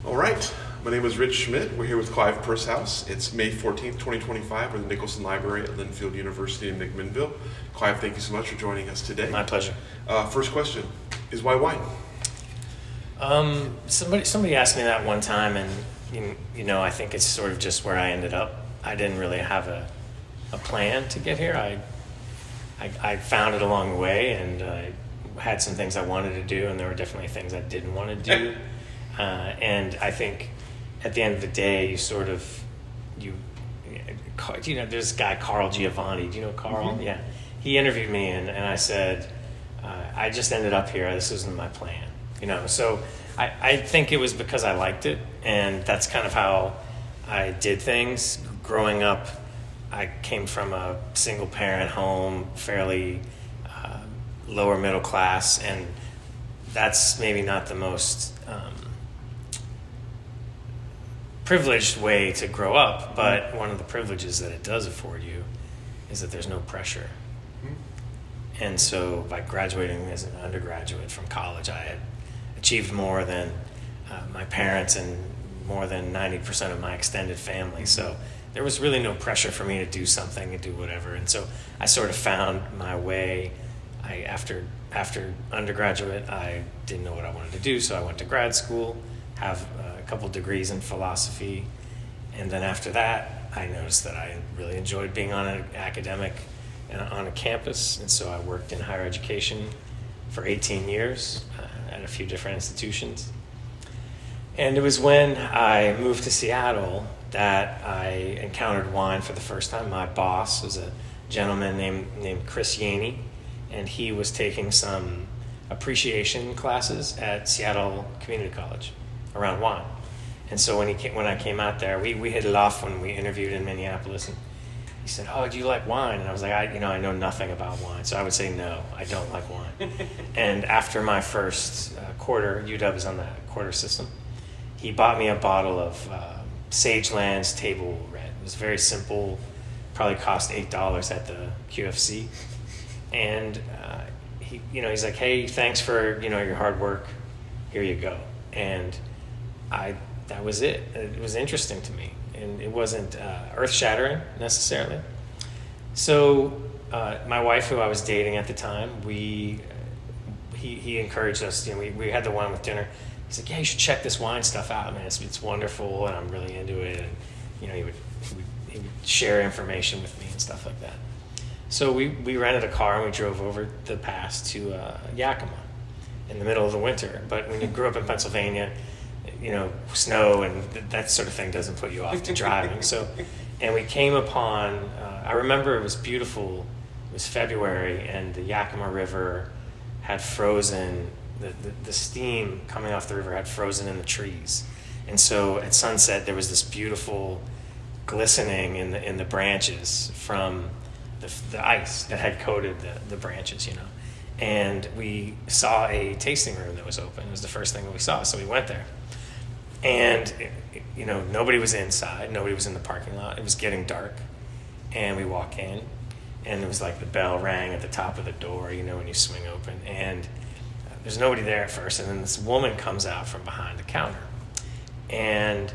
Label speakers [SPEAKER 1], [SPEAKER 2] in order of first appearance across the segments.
[SPEAKER 1] All right, my name is Rich Schmidt. We're here with Clive Pursehouse. It's May 14th, 2025. We're at the Nicholson Library at Linfield University in McMinnville. Clive, thank you so much for joining us today.
[SPEAKER 2] My pleasure.
[SPEAKER 1] First question is why wine?
[SPEAKER 2] Somebody asked me that one time, and I think it's sort of just where I ended up. I didn't really have a plan to get here. I found it along the way, and I had some things I wanted to do, and there were definitely things I didn't want to do. And I think at the end of the day, there's this guy, Carl Giovanni. Do you know Carl?
[SPEAKER 1] Mm-hmm.
[SPEAKER 2] Yeah. He interviewed me, and I said, I just ended up here. This wasn't my plan. So I think it was because I liked it, and that's kind of how I did things. Growing up, I came from a single parent home, fairly lower middle class, and that's maybe not the most privileged way to grow up, but one of the privileges that it does afford you is that there's no pressure. And so by graduating as an undergraduate from college, I had achieved more than my parents and more than 90% of my extended family. So there was really no pressure for me to do something, to do whatever. And so I sort of found my way. After undergraduate, I didn't know what I wanted to do, so I went to grad school, have a couple degrees in philosophy, and then after that, I noticed that I really enjoyed being on an academic on a campus, and so I worked in higher education for 18 years at a few different institutions. And it was when I moved to Seattle that I encountered wine for the first time. My boss was a gentleman named Chris Yaney, and he was taking some appreciation classes at Seattle Community College around wine. And so when I came out there, we hit it off when we interviewed in Minneapolis, and he said, "Oh, do you like wine?" And I was like, I know nothing about wine. So I would say, no, I don't like wine. And after my first quarter, UW is on the quarter system, he bought me a bottle of Sageland's Table Red. It was very simple, probably cost $8 at the QFC. And he's like, "Hey, thanks for your hard work. Here you go." And that was it. It was interesting to me, and it wasn't earth-shattering necessarily. So my wife, who I was dating at the time, he encouraged us. We had the wine with dinner. He's like, "Yeah, you should check this wine stuff out, man. It's wonderful, and I'm really into it." And he would share information with me and stuff like that. So we rented a car and we drove over the pass to Yakima in the middle of the winter. But when you grew up in Pennsylvania, snow and that sort of thing doesn't put you off to driving. And we came upon, I remember it was beautiful. It was February, and the Yakima River had frozen. The steam coming off the river had frozen in the trees. And so at sunset, there was this beautiful glistening in the branches from the ice that had coated the branches, And we saw a tasting room that was open. It was the first thing that we saw, so we went there. And, nobody was inside. Nobody was in the parking lot. It was getting dark. And we walk in, and it was like the bell rang at the top of the door, when you swing open. And there's nobody there at first, and then this woman comes out from behind the counter. And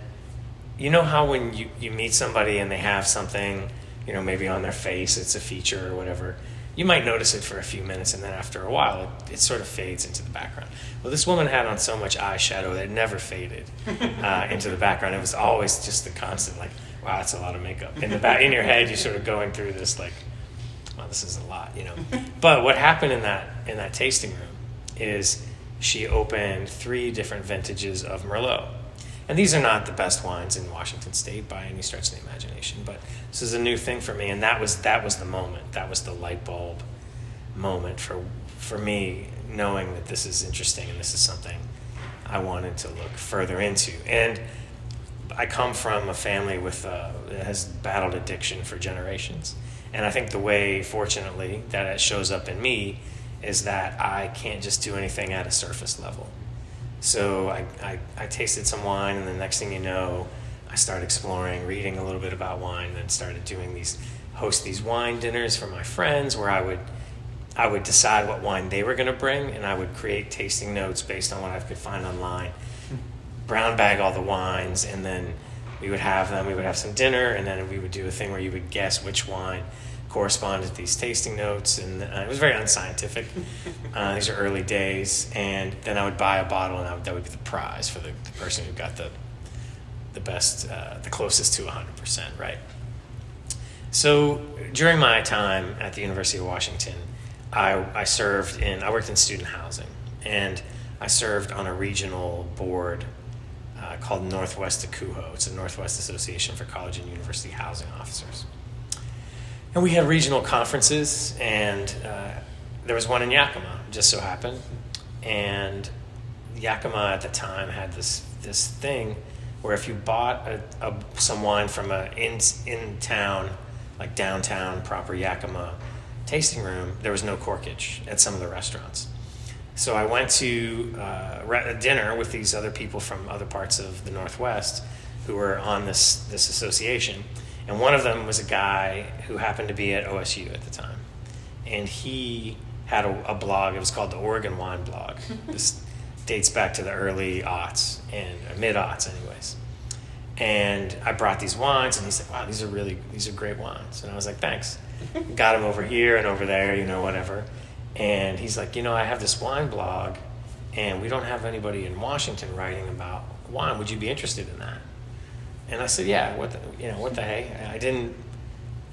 [SPEAKER 2] you know how when you meet somebody and they have something, maybe on their face, it's a feature or whatever, you might notice it for a few minutes, and then after a while, it sort of fades into the background. Well, this woman had on so much eyeshadow that it never faded into the background. It was always just the constant, like, wow, that's a lot of makeup. In your head, you're sort of going through this, like, wow, this is a lot, But what happened in that tasting room is she opened 3 different vintages of Merlot. And these are not the best wines in Washington State by any stretch of the imagination, but this is a new thing for me, and that was the moment. That was the light bulb moment for me, knowing that this is interesting and this is something I wanted to look further into. And I come from a family that has battled addiction for generations, and I think the way, fortunately, that it shows up in me is that I can't just do anything at a surface level. So I tasted some wine, and the next thing you know, I started exploring, reading a little bit about wine, and started host these wine dinners for my friends where I would decide what wine they were going to bring, and I would create tasting notes based on what I could find online. brown bag all the wines, and then we would have them. We would have some dinner, and then we would do a thing where you would guess which wine corresponded to these tasting notes, and it was very unscientific. These are early days, and then I would buy a bottle, and that would be the prize for the person who got the best, the closest to 100%, right? So during my time at the University of Washington, I worked in student housing, and I served on a regional board called Northwest ACUHO. It's the Northwest Association for College and University Housing Officers. And we had regional conferences, and there was one in Yakima, just so happened. And Yakima at the time had this thing where if you bought some wine from a in-town, like downtown proper Yakima tasting room, there was no corkage at some of the restaurants. So I went to a dinner with these other people from other parts of the Northwest who were on this association. And one of them was a guy who happened to be at OSU at the time. And he had a blog. It was called the Oregon Wine Blog. This dates back to the early aughts, and mid-aughts anyways. And I brought these wines, and he said, wow, these are great wines. And I was like, thanks. Got them over here and over there, whatever. And he's like, I have this wine blog, and we don't have anybody in Washington writing about wine. Would you be interested in that? And I said, yeah, what the hey?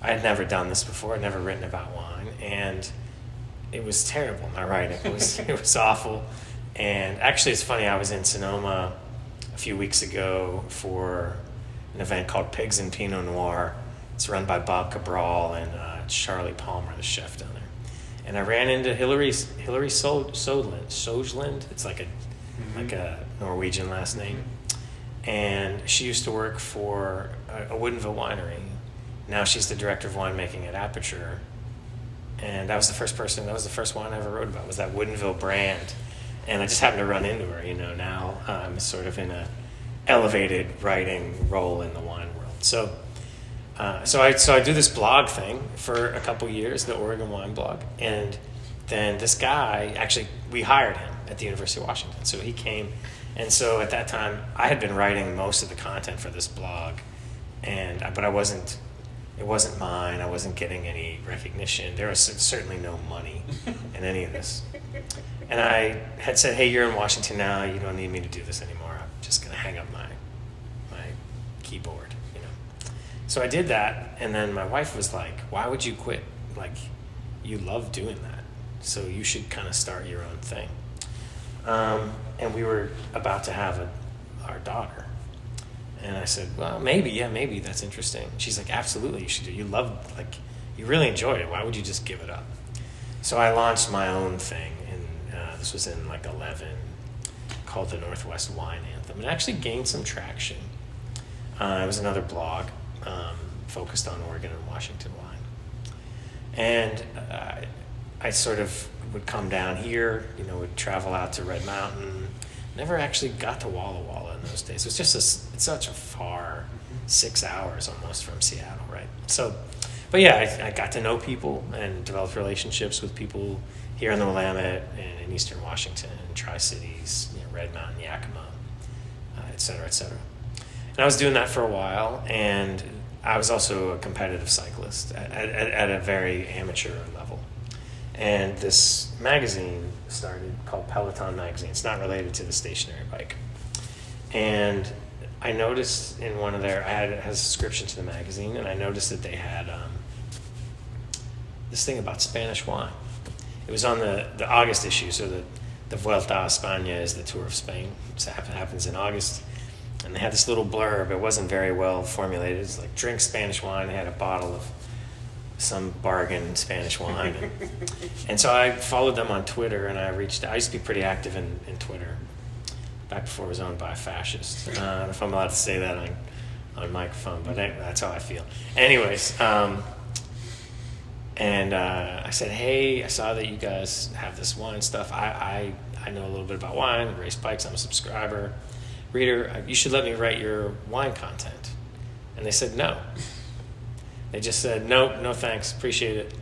[SPEAKER 2] I had never done this before. I'd never written about wine, and it was terrible, my writing. It was awful. And actually, it's funny, I was in Sonoma a few weeks ago for an event called Pigs and Pinot Noir. It's run by Bob Cabral and Charlie Palmer, the chef down there. And I ran into Hillary Sojland. It's like a Norwegian last name. And she used to work for a Woodinville winery. Now she's the director of winemaking at Aperture. And that was the first wine I ever wrote about, was that Woodinville brand. And I just happened to run into her, now I'm sort of in a elevated writing role in the wine world. So I do this blog thing for a couple years, the Oregon Wine Blog. And then this guy, actually, we hired him at the University of Washington. So he came. And so at that time, I had been writing most of the content for this blog, but it wasn't mine. I wasn't getting any recognition. There was certainly no money in any of this. And I had said, hey, you're in Washington now. You don't need me to do this anymore. I'm just going to hang up my keyboard, So I did that, and then my wife was like, why would you quit? Like, you love doing that, so you should kind of start your own thing. And we were about to have our daughter. And I said, well, maybe that's interesting. She's like, absolutely, you should do. You really enjoyed it. Why would you just give it up? So I launched my own thing, and this was in 2011, called the Northwest Wine Anthem. It actually gained some traction. It was another blog focused on Oregon and Washington wine. And I sort of would come down here, would travel out to Red Mountain. Never actually got to Walla Walla in those days. It's such a far 6 hours almost from Seattle, right? So, but yeah, I got to know people and developed relationships with people here in the Willamette and in Eastern Washington, Tri-Cities, Red Mountain, Yakima, et cetera, et cetera. And I was doing that for a while, and I was also a competitive cyclist at a very amateur level. And this magazine started called Peloton Magazine. It's not related to the stationary bike. And I noticed in one of I had a subscription to the magazine, and I noticed that they had this thing about Spanish wine. It was on the August issue, so the Vuelta a España is the Tour of Spain. It happens in August. And they had this little blurb. It wasn't very well formulated. It's like, drink Spanish wine. They had a bottle of some bargain Spanish wine. And so I followed them on Twitter, and I reached out. I used to be pretty active in Twitter back before it was owned by a fascist. I don't know if I'm allowed to say that on microphone, but that's how I feel. Anyways, and I said, hey, I saw that you guys have this wine stuff. I know a little bit about wine, race bikes. I'm a subscriber. Reader, you should let me write your wine content. And they said no. They just said, no thanks, appreciate it.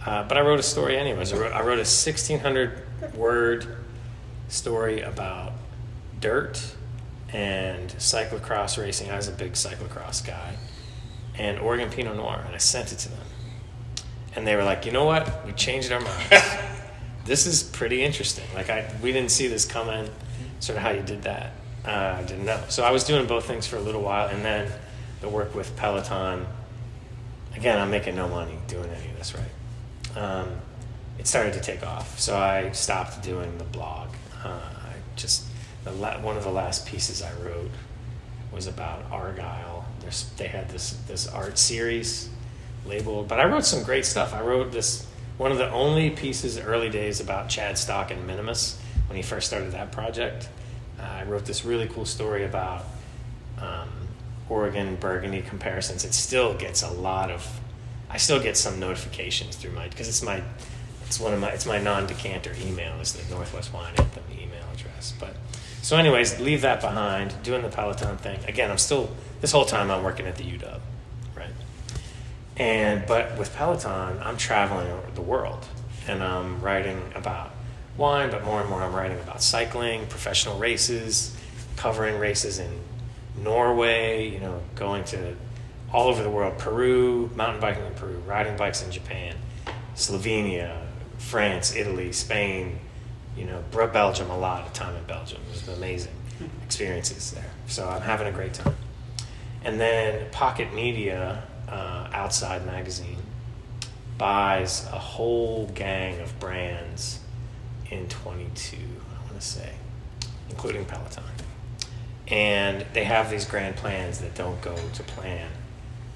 [SPEAKER 2] But I wrote a story anyways. I wrote a 1,600-word story about dirt and cyclocross racing. I was a big cyclocross guy, and Oregon Pinot Noir, and I sent it to them. And they were like, you know what? We changed our minds. This is pretty interesting. Like, we didn't see this coming, sort of how you did that. I didn't know. So I was doing both things for a little while, and then the work with Peloton. Again, I'm making no money doing any of this, right? It started to take off. So I stopped doing the blog. One of the last pieces I wrote was about Argyle. They had this art series labeled, but I wrote some great stuff. I wrote one of the only pieces early days about Chad Stock and Minimus when he first started that project. I wrote this really cool story about Oregon Burgundy comparisons. It still gets I still get some notifications through because it's my non-decanter email is the Northwest Wine Anthem email address. But so anyways, leave that behind, doing the Peloton thing. Again, this whole time I'm working at the UW, right? But with Peloton, I'm traveling over the world, and I'm writing about wine, but more and more I'm writing about cycling, professional races, covering races in Norway, going to all over the world, Peru, mountain biking in Peru, riding bikes in Japan, Slovenia, France, Italy, Spain, Belgium, a lot of time in Belgium. It was amazing experiences there. So I'm having a great time. And then Pocket Media, Outside Magazine, buys a whole gang of brands in 22, I want to say, including Peloton. And they have these grand plans that don't go to plan,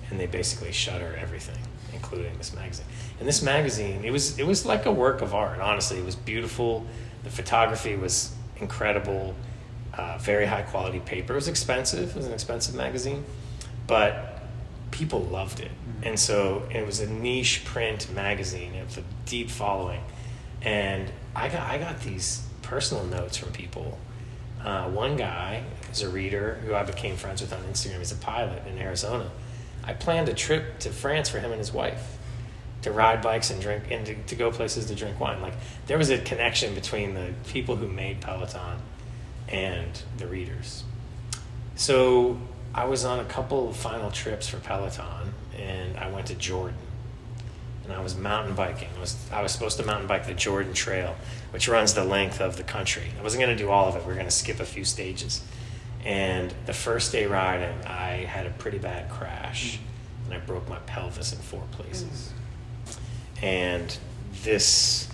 [SPEAKER 2] and they basically shutter everything, including this magazine. And this magazine, it was like a work of art, honestly. It was beautiful. The photography was incredible, very high quality paper. It was expensive. It was an expensive magazine, but people loved it. And so it was a niche print magazine. It was a deep following. And I got these personal notes from people. One guy is a reader who I became friends with on Instagram. He's a pilot in Arizona. I planned a trip to France for him and his wife to ride bikes and drink, and to go places to drink wine. Like, there was a connection between the people who made Peloton and the readers. So I was on a couple of final trips for Peloton, and I went to Jordan. And I was mountain biking. I was supposed to mountain bike the Jordan Trail, which runs the length of the country. I wasn't going to do all of it. We were going to skip a few stages. And the first day riding, I had a pretty bad crash, and I broke my pelvis in 4 places. And this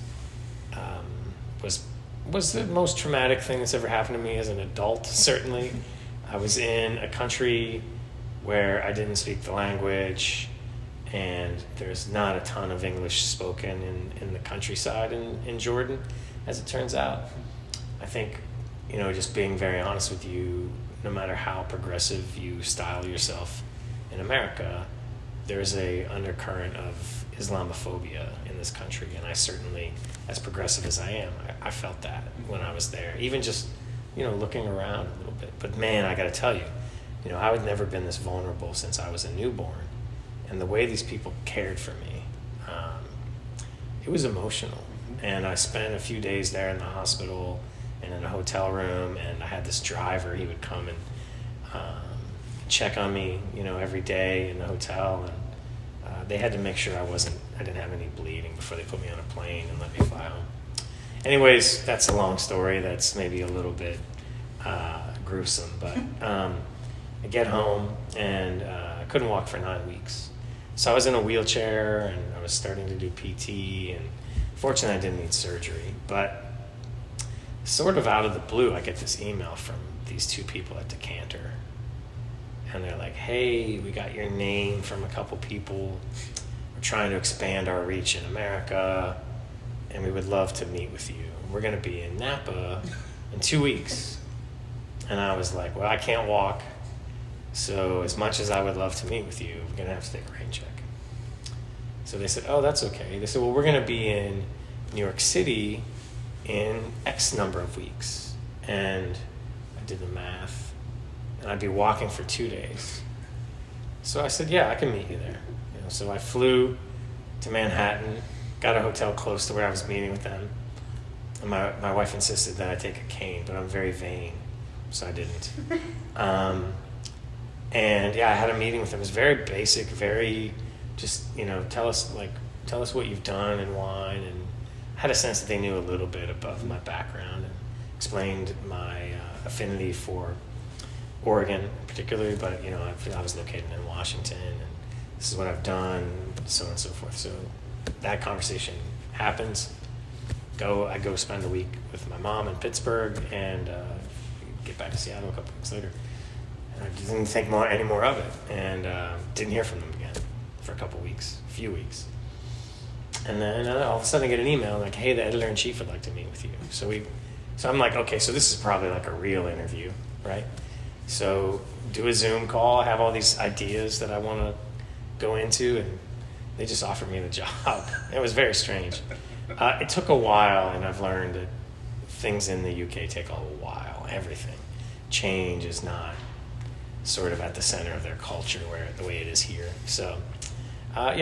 [SPEAKER 2] was the most traumatic thing that's ever happened to me as an adult, certainly. I was in a country where I didn't speak the language, and there's not a ton of English spoken in the countryside in Jordan, as it turns out. I think, just being very honest with you, no matter how progressive you style yourself in America, there's a undercurrent of Islamophobia in this country, and I certainly, as progressive as I am, I felt that when I was there, even just, looking around a little bit. But man, I got to tell you, I had never been this vulnerable since I was a newborn. And the way these people cared for me, it was emotional. And I spent a few days there in the hospital and in a hotel room, and I had this driver. He would come and check on me, every day in the hotel. And they had to make sure I didn't have any bleeding before they put me on a plane and let me fly home. Anyways, that's a long story. That's maybe a little bit gruesome. But I get home, and I couldn't walk for 9 weeks. So I was in a wheelchair, and I was starting to do PT, and fortunately I didn't need surgery. But sort of out of the blue, I get this email from these 2 people at Decanter. And they're like, hey, we got your name from a couple people. We're trying to expand our reach in America, and we would love to meet with you. We're going to be in Napa in 2 weeks. And I was like, well, I can't walk. So as much as I would love to meet with you, we're going to have to take a rain check. So they said, oh, that's okay. They said, well, we're going to be in New York City in X number of weeks. And I did the math, and I'd be walking for 2 days. So I said, yeah, I can meet you there. So I flew to Manhattan, got a hotel close to where I was meeting with them. And my wife insisted that I take a cane, but I'm very vain. so I didn't. And yeah, I had a meeting with them. It was very basic, very just, tell us what you've done and why. And I had a sense that they knew a little bit about my background and explained my affinity for Oregon particularly, but I was located in Washington, and this is what I've done, so on and so forth. So that conversation happens. I go spend a week with my mom in Pittsburgh, and get back to Seattle a couple weeks later. And I didn't think any more of it, and didn't hear from them again for a few weeks. And then all of a sudden I get an email like, hey, the editor-in-chief would like to meet with you. So I'm like, okay, so this is probably like a real interview, right? So do a Zoom call, I have all these ideas that I want to go into, and they just offered me the job. It was very strange. It took a while, and I've learned that things in the UK take a while. Everything. Change is not sort of at the center of their culture the way it is here. So,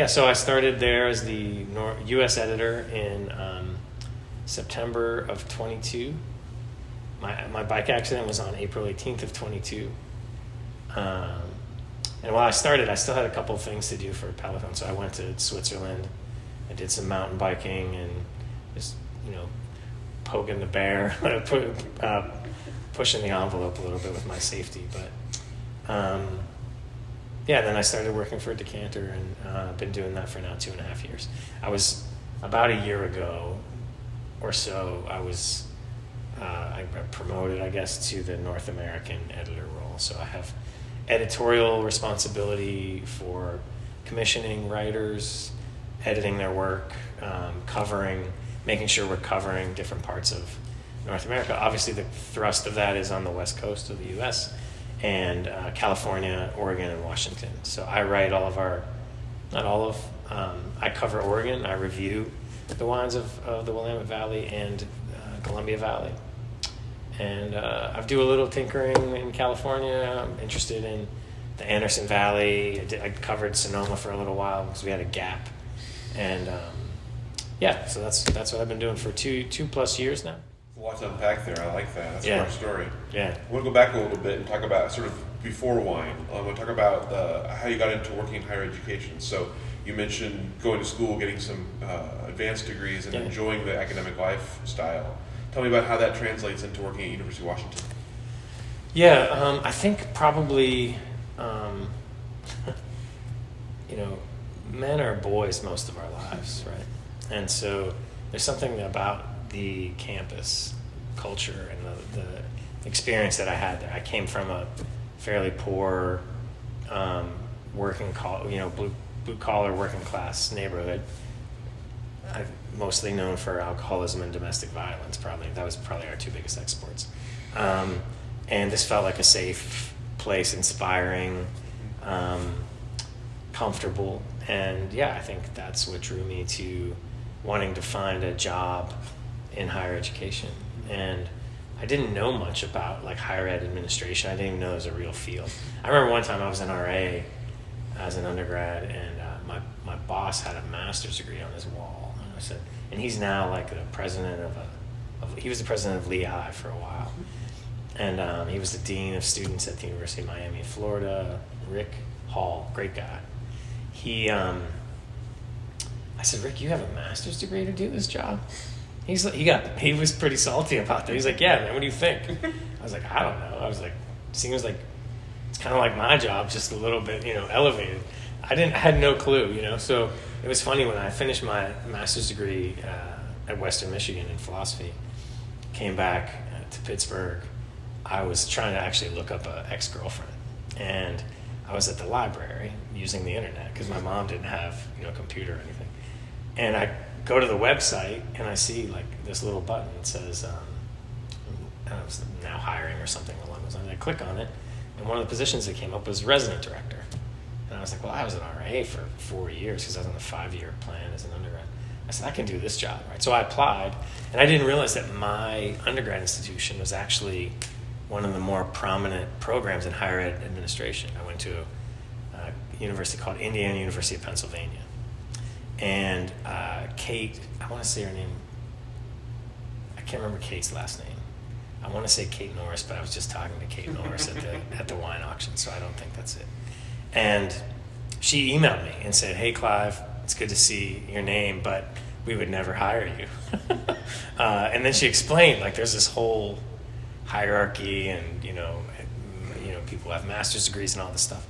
[SPEAKER 2] so I started there as the U.S. editor in September of 22. My bike accident was on April 18th of 22. And while I started, I still had a couple of things to do for Peloton. So I went to Switzerland. I did some mountain biking and just, poking the bear, pushing the envelope a little bit with my safety. But then I started working for Decanter, and I've been doing that for now 2.5 years. I was about a year ago or so, I got promoted, I guess, to the North American editor role. So I have editorial responsibility for commissioning writers, editing their work, making sure we're covering different parts of North America. Obviously, the thrust of that is on the West Coast of the U.S. and California, Oregon, and Washington. So I write I cover Oregon. I review the wines of the Willamette Valley and Columbia Valley. And I do a little tinkering in California. I'm interested in the Anderson Valley. I covered Sonoma for a little while because we had a gap. And so that's what I've been doing for two plus years now.
[SPEAKER 1] A lot to unpack there. I like that. That's a great story.
[SPEAKER 2] Yeah.
[SPEAKER 1] I want to go back a little bit and talk about sort of before wine. I want to talk about how you got into working in higher education. So you mentioned going to school, getting some advanced degrees, and enjoying the academic lifestyle. Tell me about how that translates into working at University of Washington.
[SPEAKER 2] Yeah, I think probably, men are boys most of our lives, right? And so there's something about the campus culture and the experience that I had there. I came from a fairly poor, blue collar working class neighborhood. I'm mostly known for alcoholism and domestic violence. That was probably our two biggest exports. And this felt like a safe place, inspiring, comfortable. And I think that's what drew me to wanting to find a job in higher education. And I didn't know much about higher ed administration. I didn't even know it was a real field. I remember one time I was an RA as an undergrad, and my boss had a master's degree on his wall. And I said, and he's now the president he was the president of Lehigh for a while. And he was the dean of students at the University of Miami, Florida. Rick Hall, great guy. I said, Rick, you have a master's degree to do this job? He was pretty salty about that. He's like, yeah, man, what do you think? I was like, I don't know. I was like, seems like it's kind of like my job, just a little bit, elevated. I had no clue, So it was funny when I finished my master's degree at Western Michigan in philosophy, came back to Pittsburgh. I was trying to actually look up an ex-girlfriend, and I was at the library using the internet because my mom didn't have a computer or anything. And I go to the website and I see this little button that says I was now hiring or something along those lines. I click on it, and one of the positions that came up was resident director. And I was like, well, I was an RA for 4 years because I was on the 5-year plan as an undergrad. I said, I can do this job, right? So I applied, and I didn't realize that my undergrad institution was actually one of the more prominent programs in higher ed administration. I went to a university called Indiana University of Pennsylvania. And Kate, I want to say her name, I can't remember Kate's last name, I want to say Kate Norris, but I was just talking to Kate Norris at the wine auction, so I don't think that's it. And she emailed me and said, "Hey, Clive, it's good to see your name, but we would never hire you." And then she explained, like, there's this whole hierarchy, and people have master's degrees and all this stuff.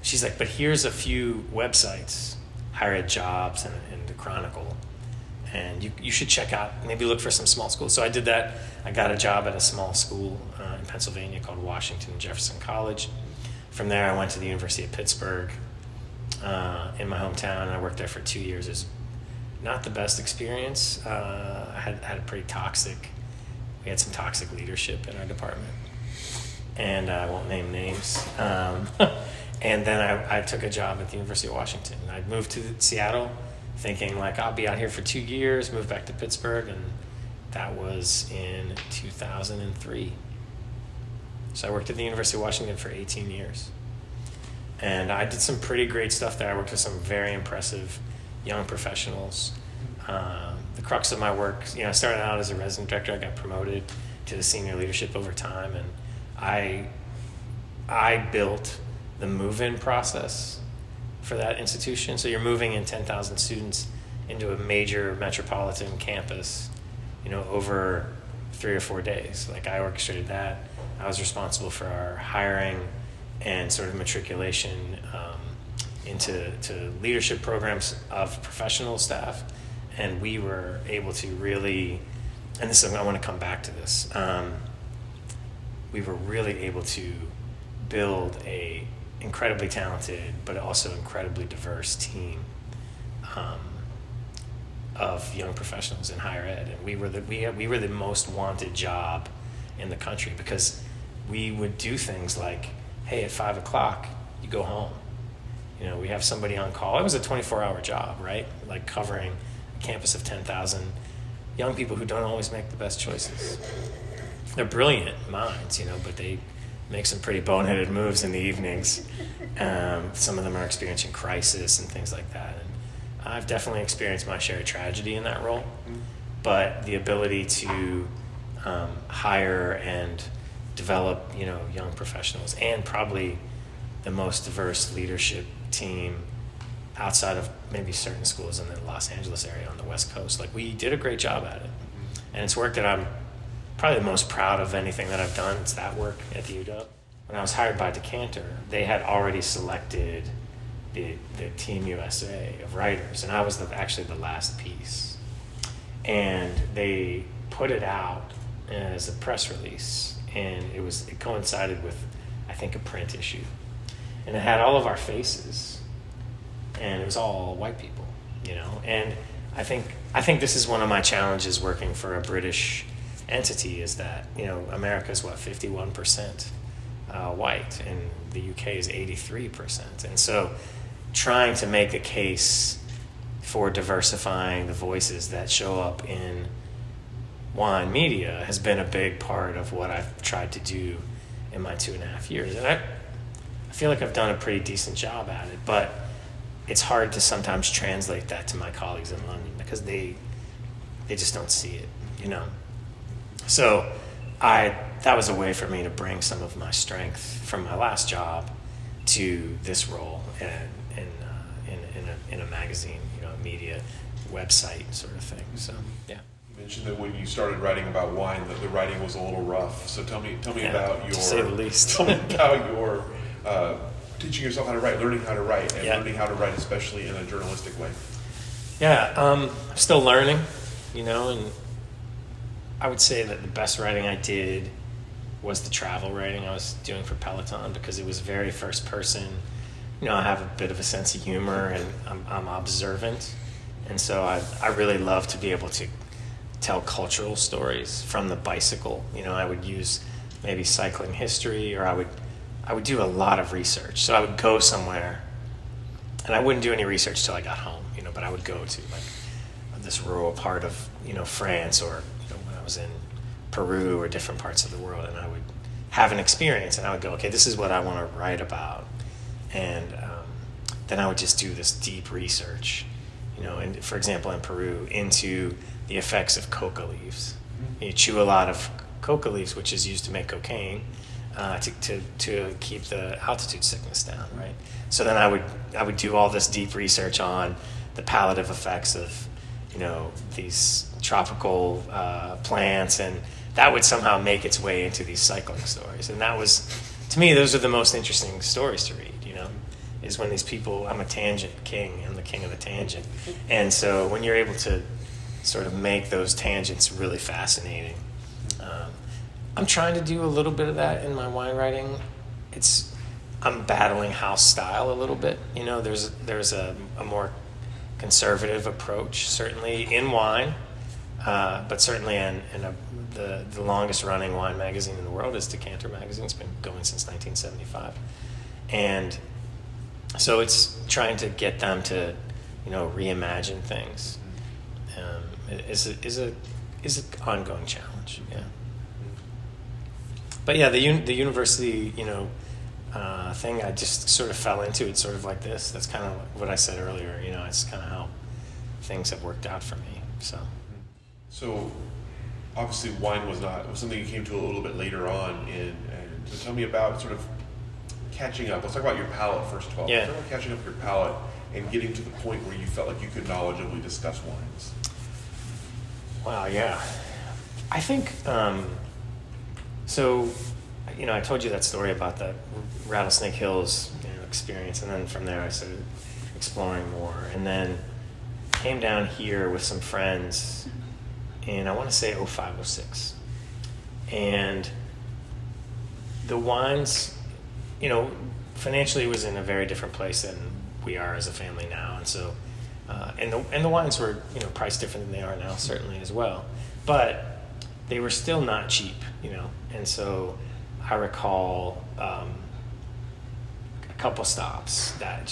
[SPEAKER 2] She's like, "But here's a few websites, Higher Ed Jobs and the Chronicle, and you should check out, maybe look for some small schools." So I did that. I got a job at a small school in Pennsylvania called Washington Jefferson College. From there, I went to the University of Pittsburgh in my hometown, and I worked there for 2 years. It was not the best experience. I had a pretty toxic, we had some toxic leadership in our department, and I won't name names. And then I took a job at the University of Washington. I moved to Seattle thinking, like, I'll be out here for 2 years, moved back to Pittsburgh, and that was in 2003. So I worked at the University of Washington for 18 years. And I did some pretty great stuff there. I worked with some very impressive young professionals. The crux of my work, I started out as a resident director. I got promoted to the senior leadership over time, and I built the move-in process for that institution. So you're moving in 10,000 students into a major metropolitan campus, over 3 or 4 days. Like, I orchestrated that. I was responsible for our hiring and sort of matriculation into leadership programs of professional staff. And we were able to really, and this, I want to come back to this, we were really able to build a incredibly talented but also incredibly diverse team of young professionals in higher ed, and we were the most wanted job in the country, because we would do things like, hey, at 5 o'clock you go home. We have somebody on call. It was a 24-hour job, right? Like, covering a campus of 10,000 young people who don't always make the best choices. They're brilliant minds, but they make some pretty boneheaded moves in the evenings. Some of them are experiencing crisis and things like that. And I've definitely experienced my share of tragedy in that role, but the ability to hire and develop, young professionals, and probably the most diverse leadership team outside of maybe certain schools in the Los Angeles area on the West Coast. Like, we did a great job at it, and it's work that I'm probably the most proud of anything that I've done. It's that work at the UW. When I was hired by Decanter, they had already selected the Team USA of writers, and I was actually the last piece. And they put it out as a press release, and it coincided with, I think, a print issue. And it had all of our faces, and it was all white people, And I think this is one of my challenges working for a British entity, is that, America is 51% white, and the UK is 83%. And so trying to make a case for diversifying the voices that show up in wine media has been a big part of what I've tried to do in my 2.5 years. And I feel like I've done a pretty decent job at it, but it's hard to sometimes translate that to my colleagues in London, because they just don't see it, So that was a way for me to bring some of my strength from my last job to this role in a magazine, a media website sort of thing. So, yeah.
[SPEAKER 1] You mentioned that when you started writing about wine, that the writing was a little rough. So tell me about your,
[SPEAKER 2] to say the least.
[SPEAKER 1] Tell me about your teaching yourself how to write, learning how to write, and learning how to write, especially in a journalistic way.
[SPEAKER 2] Yeah, I'm still learning, and I would say that the best writing I did was the travel writing I was doing for Peloton, because it was very first person. I have a bit of a sense of humor, and I'm observant, and so I really love to be able to tell cultural stories from the bicycle. I would use maybe cycling history, or I would do a lot of research. So I would go somewhere, and I wouldn't do any research till I got home, but I would go to this rural part of, France, or, when I was in Peru or different parts of the world, and I would have an experience, and I would go, okay, this is what I want to write about. And then I would just do this deep research, and for example, in Peru, into the effects of coca leaves. You chew a lot of coca leaves, which is used to make cocaine, to keep the altitude sickness down, right? So then I would do all this deep research on the palliative effects of, these tropical plants, and that would somehow make its way into these cycling stories. And that was, to me, those are the most interesting stories to read, is when these people, I'm a tangent king, I'm the king of the tangent. And so when you're able to sort of make those tangents really fascinating, I'm trying to do a little bit of that in my wine writing. I'm battling house style a little bit. There's a more conservative approach, certainly in wine, but certainly in the longest running wine magazine in the world is Decanter magazine. It's been going since 1975, and so it's trying to get them to, reimagine things. Is an ongoing challenge. Yeah. But yeah, the university, thing, I just sort of fell into it sort of like this. That's kind of what I said earlier. It's kind of how things have worked out for me.
[SPEAKER 1] So obviously wine was something you came to a little bit later on and so tell me about sort of catching up. Let's talk about your palate first of all.
[SPEAKER 2] Yeah.
[SPEAKER 1] Let's talk about catching up your palate and getting to the point where you felt like you could knowledgeably discuss wines.
[SPEAKER 2] Wow, yeah. I think, so, I told you that story about the Rattlesnake Hills experience, and then from there I started exploring more, and then came down here with some friends in, I want to say, 05, 06. And the wines, financially was in a very different place than we are as a family now, and so and the wines were priced different than they are now, certainly as well, but they were still not cheap, and so I recall a couple stops that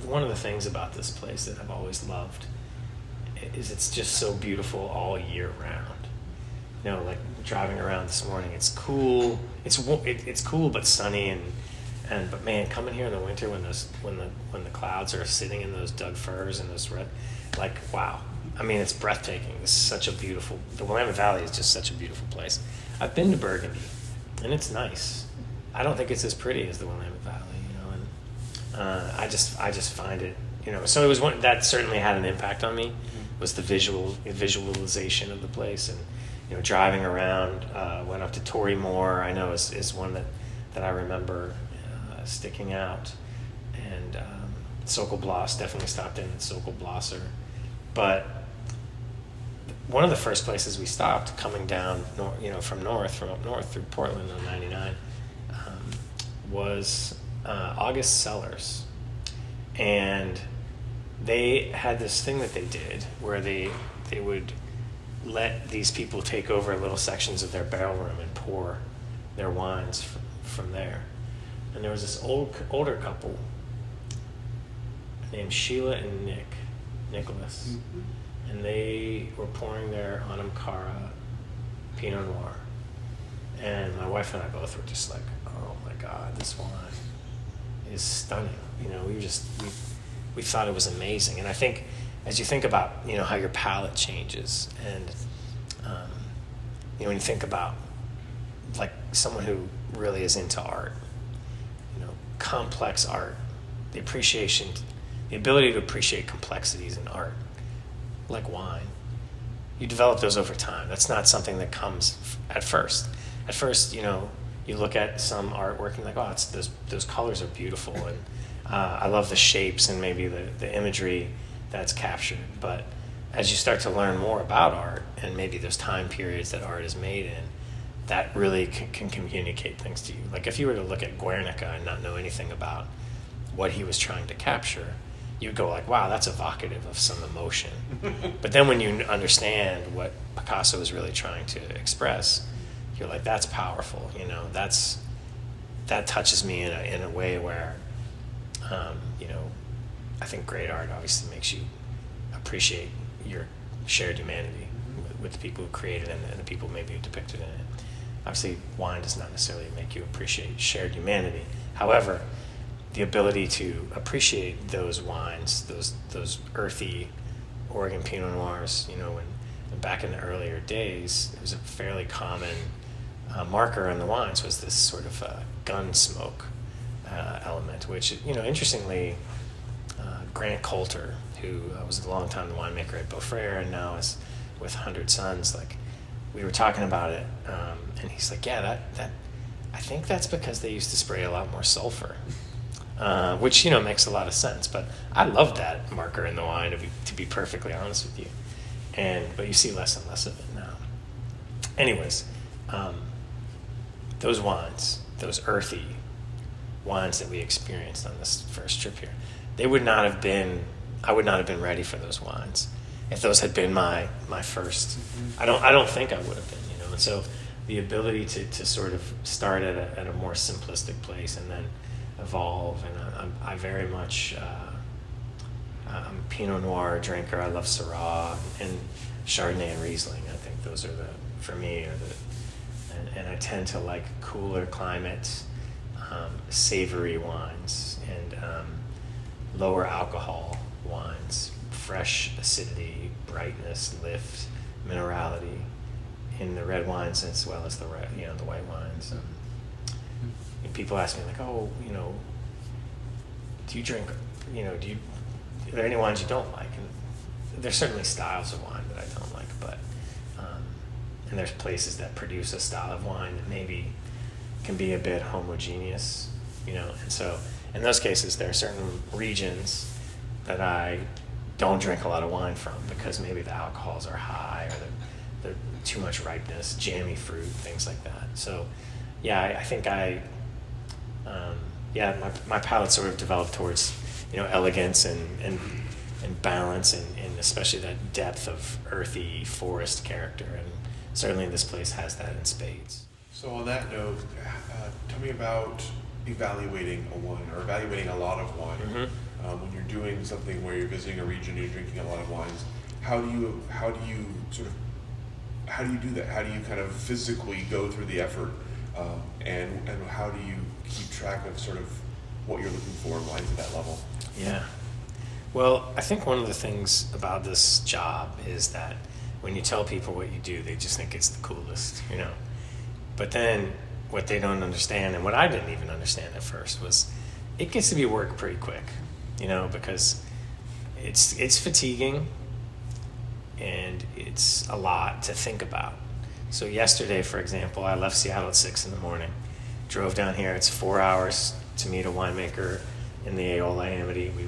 [SPEAKER 2] one of the things about this place that I've always loved is it's just so beautiful all year round. Like driving around this morning, it's cool. It's cool but sunny but man, coming here in the winter when the clouds are sitting in those Doug firs and those red, like wow. It's breathtaking. This is such a the Willamette Valley is just such a beautiful place. I've been to Burgundy, and it's nice. I don't think it's as pretty as the Willamette Valley, and I just find it, so it was one that certainly had an impact on me, was the visualization of the place, and driving around, went up to Tory Moor, I know is one that I remember sticking out, and Sokol Blas, definitely stopped in at Sokol Blasser, but one of the first places we stopped coming down, from up north through Portland on 99, was August Cellars, and they had this thing that they did where they would let these people take over little sections of their barrel room and pour their wines from there. And there was this older couple named Sheila and Nicholas, and they were pouring their Anamkara Pinot Noir. And my wife and I both were just like, oh my God, this wine is stunning. We thought it was amazing. And I think as you think about, how your palate changes, and, when you think about like someone who really is into art, complex art, the ability to appreciate complexities in art, like wine, you develop those over time. That's not something that comes at first. At first, you look at some artwork and like, oh, those colors are beautiful, and I love the shapes and maybe the imagery that's captured. But as you start to learn more about art and maybe those time periods that art is made in, that really can communicate things to you. Like if you were to look at Guernica and not know anything about what he was trying to capture, you'd go like, wow, that's evocative of some emotion. But then when you understand what Picasso was really trying to express, you're like, that's powerful. That touches me in a way where, I think great art obviously makes you appreciate your shared humanity with the people who created it and the people maybe who depicted in it. Obviously, wine does not necessarily make you appreciate shared humanity. However, the ability to appreciate those wines, those earthy Oregon Pinot Noirs, back in the earlier days, it was a fairly common marker in the wines was this sort of gun smoke element, which, interestingly, Grant Coulter, who was a long time winemaker at Beaufrere and now is with 100 Sons, like, we were talking about it, and he's like, yeah, that I think that's because they used to spray a lot more sulfur, which, makes a lot of sense. But I love that marker in the wine, to be perfectly honest with you. But you see less and less of it now. Anyways, those wines, those earthy wines that we experienced on this first trip here, I would not have been ready for those wines if those had been my first. I don't think I would have been, And so the ability to sort of start at a more simplistic place and then evolve, and I very much I'm a Pinot Noir drinker. I love Syrah and Chardonnay and Riesling. I think those are for me and I tend to like cooler climates, savory wines, and lower alcohol wines, fresh acidity, brightness, lift, minerality in the red wines as well as the white wines. And people ask me like, oh, do you drink, are there any wines you don't like? And there's certainly styles of wine that I don't like, but and there's places that produce a style of wine that maybe can be a bit homogeneous, and so in those cases there are certain regions that I don't drink a lot of wine from because maybe the alcohols are high or they're too much ripeness, jammy fruit, things like that. So yeah, I think my palate sort of developed towards elegance and balance and especially that depth of earthy forest character, and certainly this place has that in spades.
[SPEAKER 1] So on that note, tell me about evaluating a wine or evaluating a lot of wine.
[SPEAKER 2] Mm-hmm.
[SPEAKER 1] When you're doing something where you're visiting a region, you're drinking a lot of wines. How do you do that? How do you kind of physically go through the effort, and how do you keep track of sort of what you're looking for in wines at that level?
[SPEAKER 2] Yeah. Well, I think one of the things about this job is that when you tell people what you do, they just think it's the coolest, But then what they don't understand, and what I didn't even understand at first, was it gets to be work pretty quick, because it's fatiguing and it's a lot to think about. So yesterday, for example, I left Seattle at 6 a.m, drove down here. It's 4 hours to meet a winemaker in the Aola Amity. We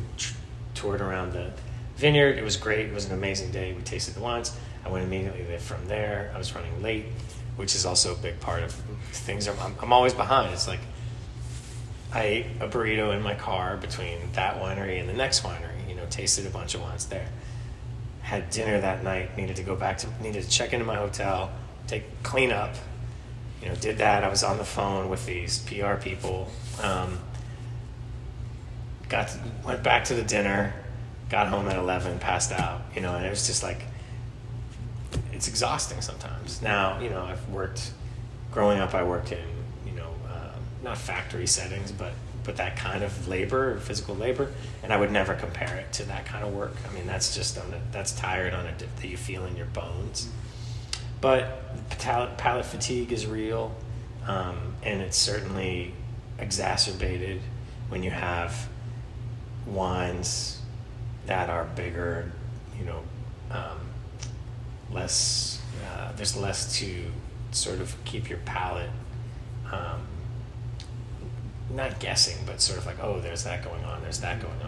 [SPEAKER 2] toured around the vineyard. It was great. It was an amazing day. We tasted the wines. I went immediately from there. I was running late, which is also a big part of things. I'm always behind. It's like I ate a burrito in my car between that winery and the next winery, tasted a bunch of wines there. Had dinner that night, needed to check into my hotel, clean up, did that. I was on the phone with these PR people, went back to the dinner, got home at 11, passed out, and it was just like, it's exhausting sometimes. Now, growing up, I worked in, not factory settings, but that kind of labor, physical labor, and I would never compare it to that kind of work. I mean, that's just that's tired on that you feel in your bones. But palate fatigue is real, and it's certainly exacerbated when you have wines that are bigger, less. There's less to sort of keep your palate. Not guessing, but sort of like, oh, there's that going on,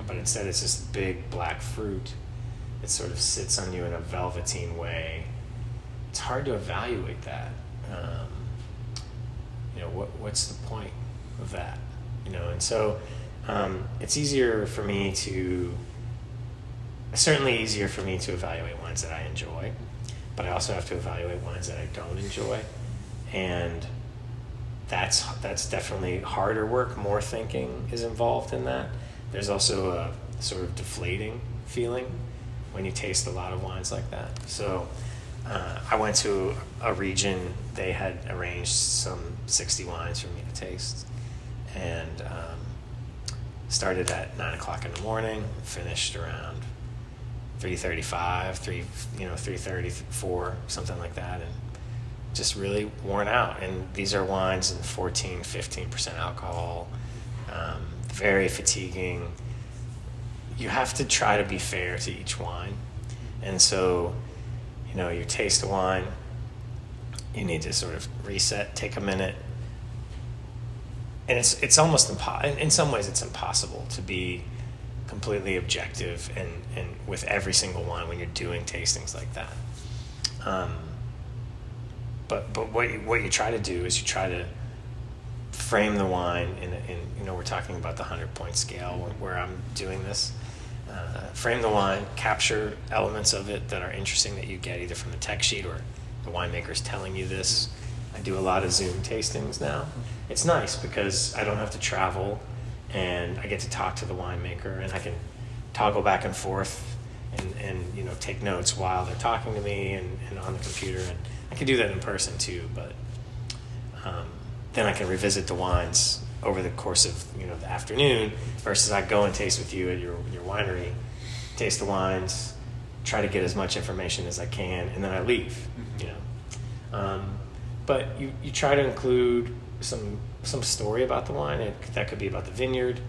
[SPEAKER 2] but instead it's this big black fruit. It sort of sits on you in a velveteen way. It's hard to evaluate that. What's the point of that? And so it's certainly easier for me to evaluate wines that I enjoy, but I also have to evaluate wines that I don't enjoy, and that's definitely harder work. More thinking is involved in that. There's also a sort of deflating feeling when you taste a lot of wines like that. So I went to a region, they had arranged some 60 wines for me to taste, and started at 9 o'clock in the morning, finished around 335, 334, something like that, and just really worn out. And these are wines in 14, 15% alcohol, very fatiguing. You have to try to be fair to each wine. And so, you taste a wine, you need to sort of reset, take a minute. And it's almost in some ways it's impossible to be completely objective and with every single wine when you're doing tastings like that. But what you try to do is you try to frame the wine in we're talking about the 100-point scale where I'm doing this. Frame the wine, capture elements of it that are interesting that you get either from the tech sheet or the winemaker's telling you this. I do a lot of Zoom tastings now. It's nice because I don't have to travel and I get to talk to the winemaker and I can toggle back and forth and take notes while they're talking to me and on the computer. And I can do that in person too, but then I can revisit the wines over the course of the afternoon versus I go and taste with you at your winery, taste the wines, try to get as much information as I can, and then I leave. But you try to include some story about the wine. That could be about the vineyard,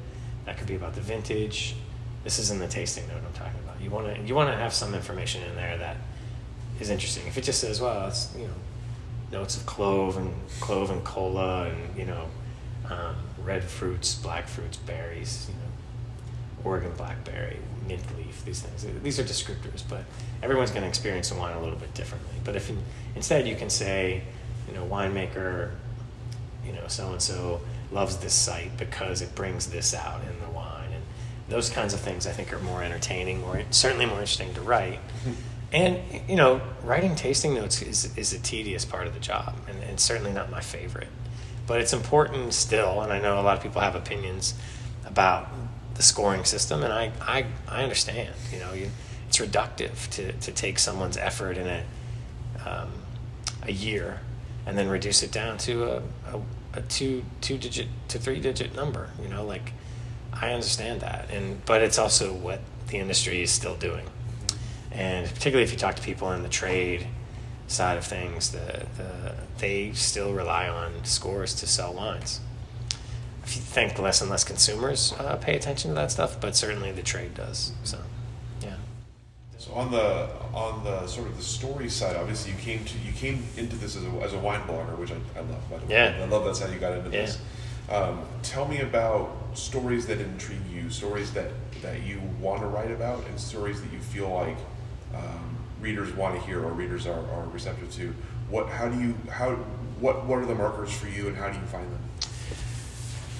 [SPEAKER 2] that could be about the vintage. This is in the tasting note I'm talking about. You want to have some information in there that is interesting. If it just says, well, it's notes of clove and cola and red fruits, black fruits, berries, Oregon blackberry, mint leaf, these things. These are descriptors, but everyone's going to experience the wine a little bit differently. But if instead you can say, winemaker, so-and-so loves this site because it brings this out in the wine. And those kinds of things I think are more entertaining, certainly more interesting to write. And, writing tasting notes is a tedious part of the job and certainly not my favorite. But it's important still, and I know a lot of people have opinions about the scoring system, and I understand. It's reductive to take someone's effort in a year and then reduce it down to a two-digit to three-digit number. I understand that, but it's also what the industry is still doing, and particularly if you talk to people in the trade side of things, they still rely on scores to sell wines. I think less and less consumers pay attention to that stuff, but certainly the trade does. So, yeah.
[SPEAKER 1] So on the sort of the story side, obviously you came into this as a wine blogger, which I love. By the way.
[SPEAKER 2] Yeah.
[SPEAKER 1] I love that's how you got into this. Tell me about stories that intrigue you, stories that you want to write about, and stories that you feel like readers want to hear or readers are receptive to. What are the markers for you, and how do you find them?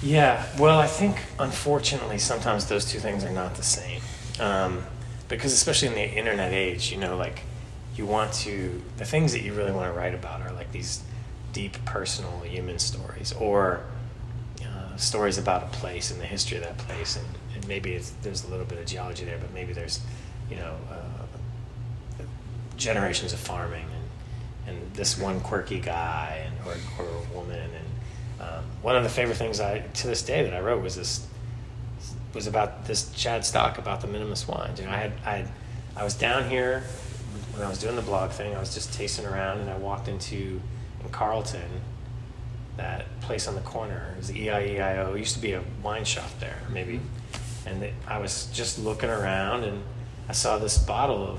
[SPEAKER 2] Yeah, well, I think unfortunately sometimes those two things are not the same, because especially in the internet age, the things that you really want to write about are like these deep personal human stories, or stories about a place and the history of that place, and maybe there's a little bit of geology there, but maybe there's generations of farming and this one quirky guy or a woman. And one of the favorite things to this day that I wrote was about this Chad Stock about the Minimus wines. I was down here when I was doing the blog thing. I was just tasting around, and I walked in Carlton, that place on the corner. It was the EIEIO. It used to be a wine shop there, maybe. And I was just looking around, and I saw this bottle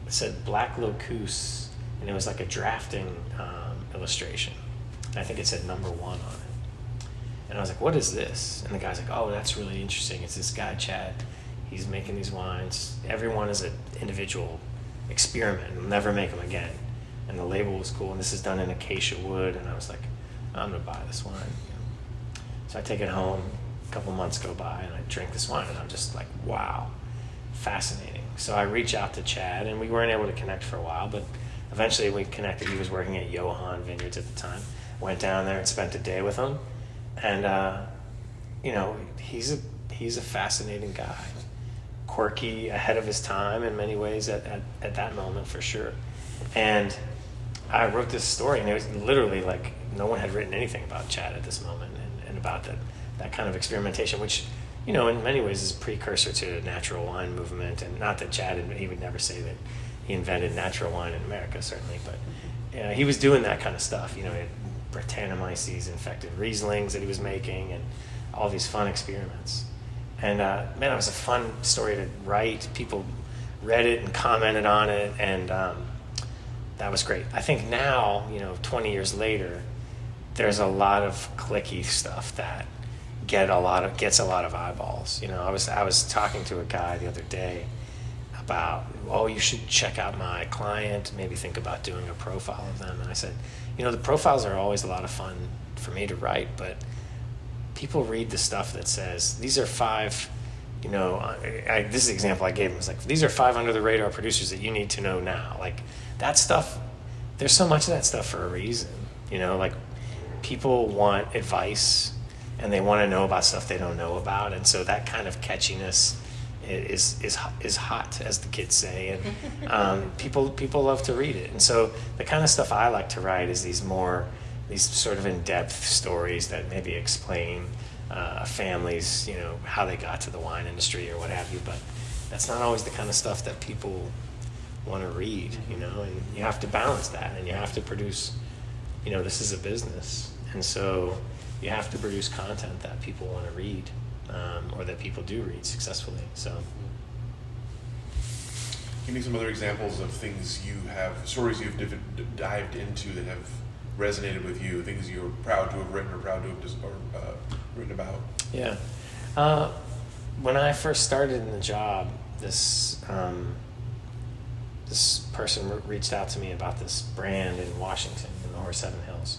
[SPEAKER 2] it said Black Locuse, and it was like a drafting illustration. And I think it said number 1 on it. And I was like, what is this? And the guy's like, oh, that's really interesting. It's this guy, Chad. He's making these wines. Every one is an individual experiment. We'll never make them again. And the label was cool. And this is done in acacia wood. And I was like, I'm going to buy this wine. So I take it home. A couple months go by, and I drink this wine. And I'm just like, wow, fascinating. So I reach out to Chad, and we weren't able to connect for a while. But eventually we connected. He was working at Johan Vineyards at the time. Went down there and spent a day with him. And, he's a fascinating guy. Quirky, ahead of his time in many ways at that moment, for sure. And I wrote this story, and it was literally like no one had written anything about Chad at this moment and about that kind of experimentation, which in many ways is a precursor to the natural wine movement. And not that he would never say that he invented natural wine in America, certainly, but he was doing that kind of stuff. He had Brettanomyces infected Rieslings that he was making, and all these fun experiments. And man, it was a fun story to write. People read it and commented on it, and that was great. I think now, 20 years later, there's a lot of clicky stuff that gets a lot of eyeballs. I was talking to a guy the other day about, you should check out my client, maybe think about doing a profile of them. And I said, the profiles are always a lot of fun for me to write, but people read the stuff that says, these are 5, this is the example I gave him. It's like, these are 5 under the radar producers that you need to know now. Like, that stuff, there's so much of that stuff for a reason. Like, people want advice and they want to know about stuff they don't know about. And so that kind of catchiness is hot, as the kids say, and people love to read it. And so the kind of stuff I like to write is these sort of in-depth stories that maybe explain families, how they got to the wine industry or what have you. But that's not always the kind of stuff that people want to read, and you have to balance that, and you have to produce, this is a business, and so you have to produce content that people want to read, or that people do read successfully. So,
[SPEAKER 1] give me some other examples of things stories you've dived into that have resonated with you, things you're proud to have written or proud to have written about.
[SPEAKER 2] Yeah. When I first started in the job, this person reached out to me about this brand in Washington, in the Horse Heaven Hills.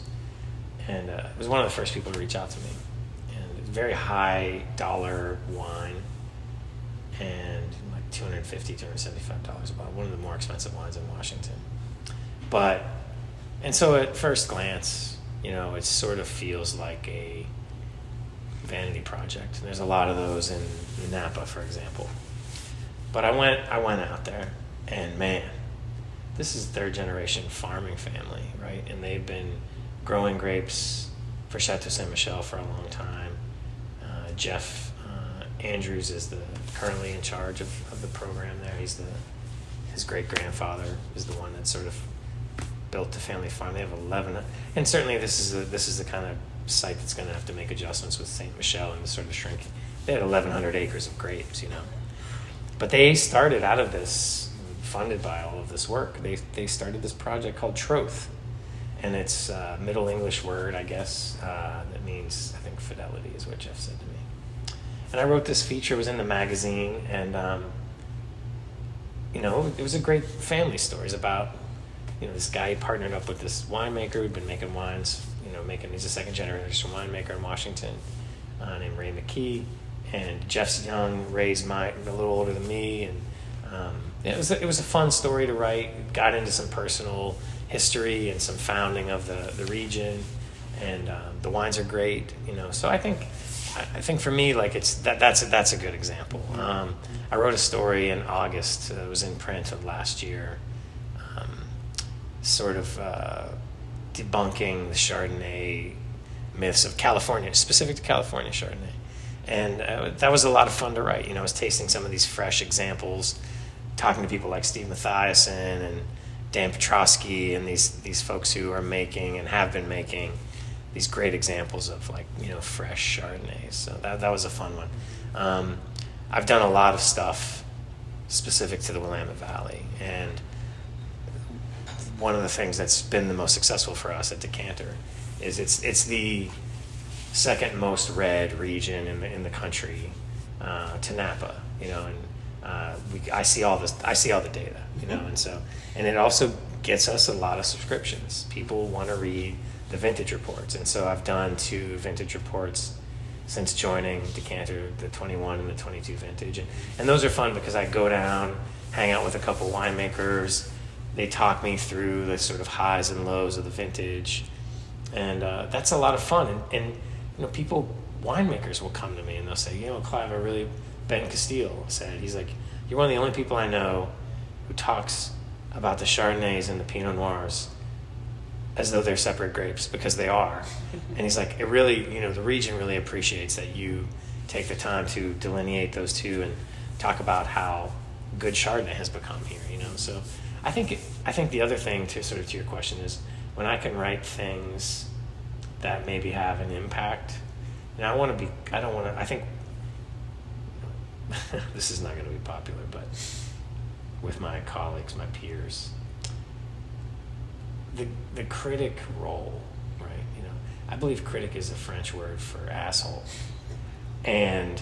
[SPEAKER 2] And it was one of the first people to reach out to me. And it was very high dollar wine, and like $250, $275 a bottle, one of the more expensive wines in Washington. And so at first glance, it sort of feels like a vanity project. And there's a lot of those in Napa, for example. But I went out there, and man, this is third generation farming family, right? And they've been growing grapes for Chateau Saint Michel for a long time. Jeff Andrews is currently in charge of the program there. His great grandfather is the one that sort of built the family farm. They have 11, and certainly this is the kind of site that's going to have to make adjustments with Saint Michel and the sort of shrinking. They had 1,100 acres of grapes, but they started out of this, funded by all of this work. They started this project called Troth, and it's a Middle English word, I guess, that means, I think, fidelity is what Jeff said to me. And I wrote this feature. It was in the magazine, and it was a great family story. It's about this guy partnered up with this winemaker who'd been making wines, he's a second generation winemaker in Washington, named Ray McKee. And Jeff's young, Ray's a little older than me, and it was a fun story to write. Got into some personal history and some founding of the region, and the wines are great, So I think for me, like that's a good example. I wrote a story in August. It was in print of last year, sort of debunking the Chardonnay myths of California, specific to California Chardonnay. And that was a lot of fun to write. I was tasting some of these fresh examples, talking to people like Steve Mathiasen and Dan Petrosky and these folks who are making and have been making these great examples of fresh Chardonnays. So that was a fun one. I've done a lot of stuff specific to the Willamette Valley, and one of the things that's been the most successful for us at Decanter is it's the second most read region in the country to Napa, and I see all the data, and it also gets us a lot of subscriptions. People want to read the vintage reports, and so I've done 2 vintage reports since joining Decanter, the 21 and the 22 vintage, and those are fun because I go down, hang out with a couple winemakers. They talk me through the sort of highs and lows of the vintage, and that's a lot of fun. And winemakers will come to me and they'll say, Clive, Ben Castile said, he's like, you're one of the only people I know who talks about the Chardonnays and the Pinot Noirs as though they're separate grapes, because they are. And he's like, it really, the region really appreciates that you take the time to delineate those two and talk about how good Chardonnay has become here, you know. So I think the other thing to sort of to your question is when I can write things that maybe have an impact, and I think this is not going to be popular, but with my colleagues, my peers, the critic role, right? You know, I believe critic is a French word for asshole, and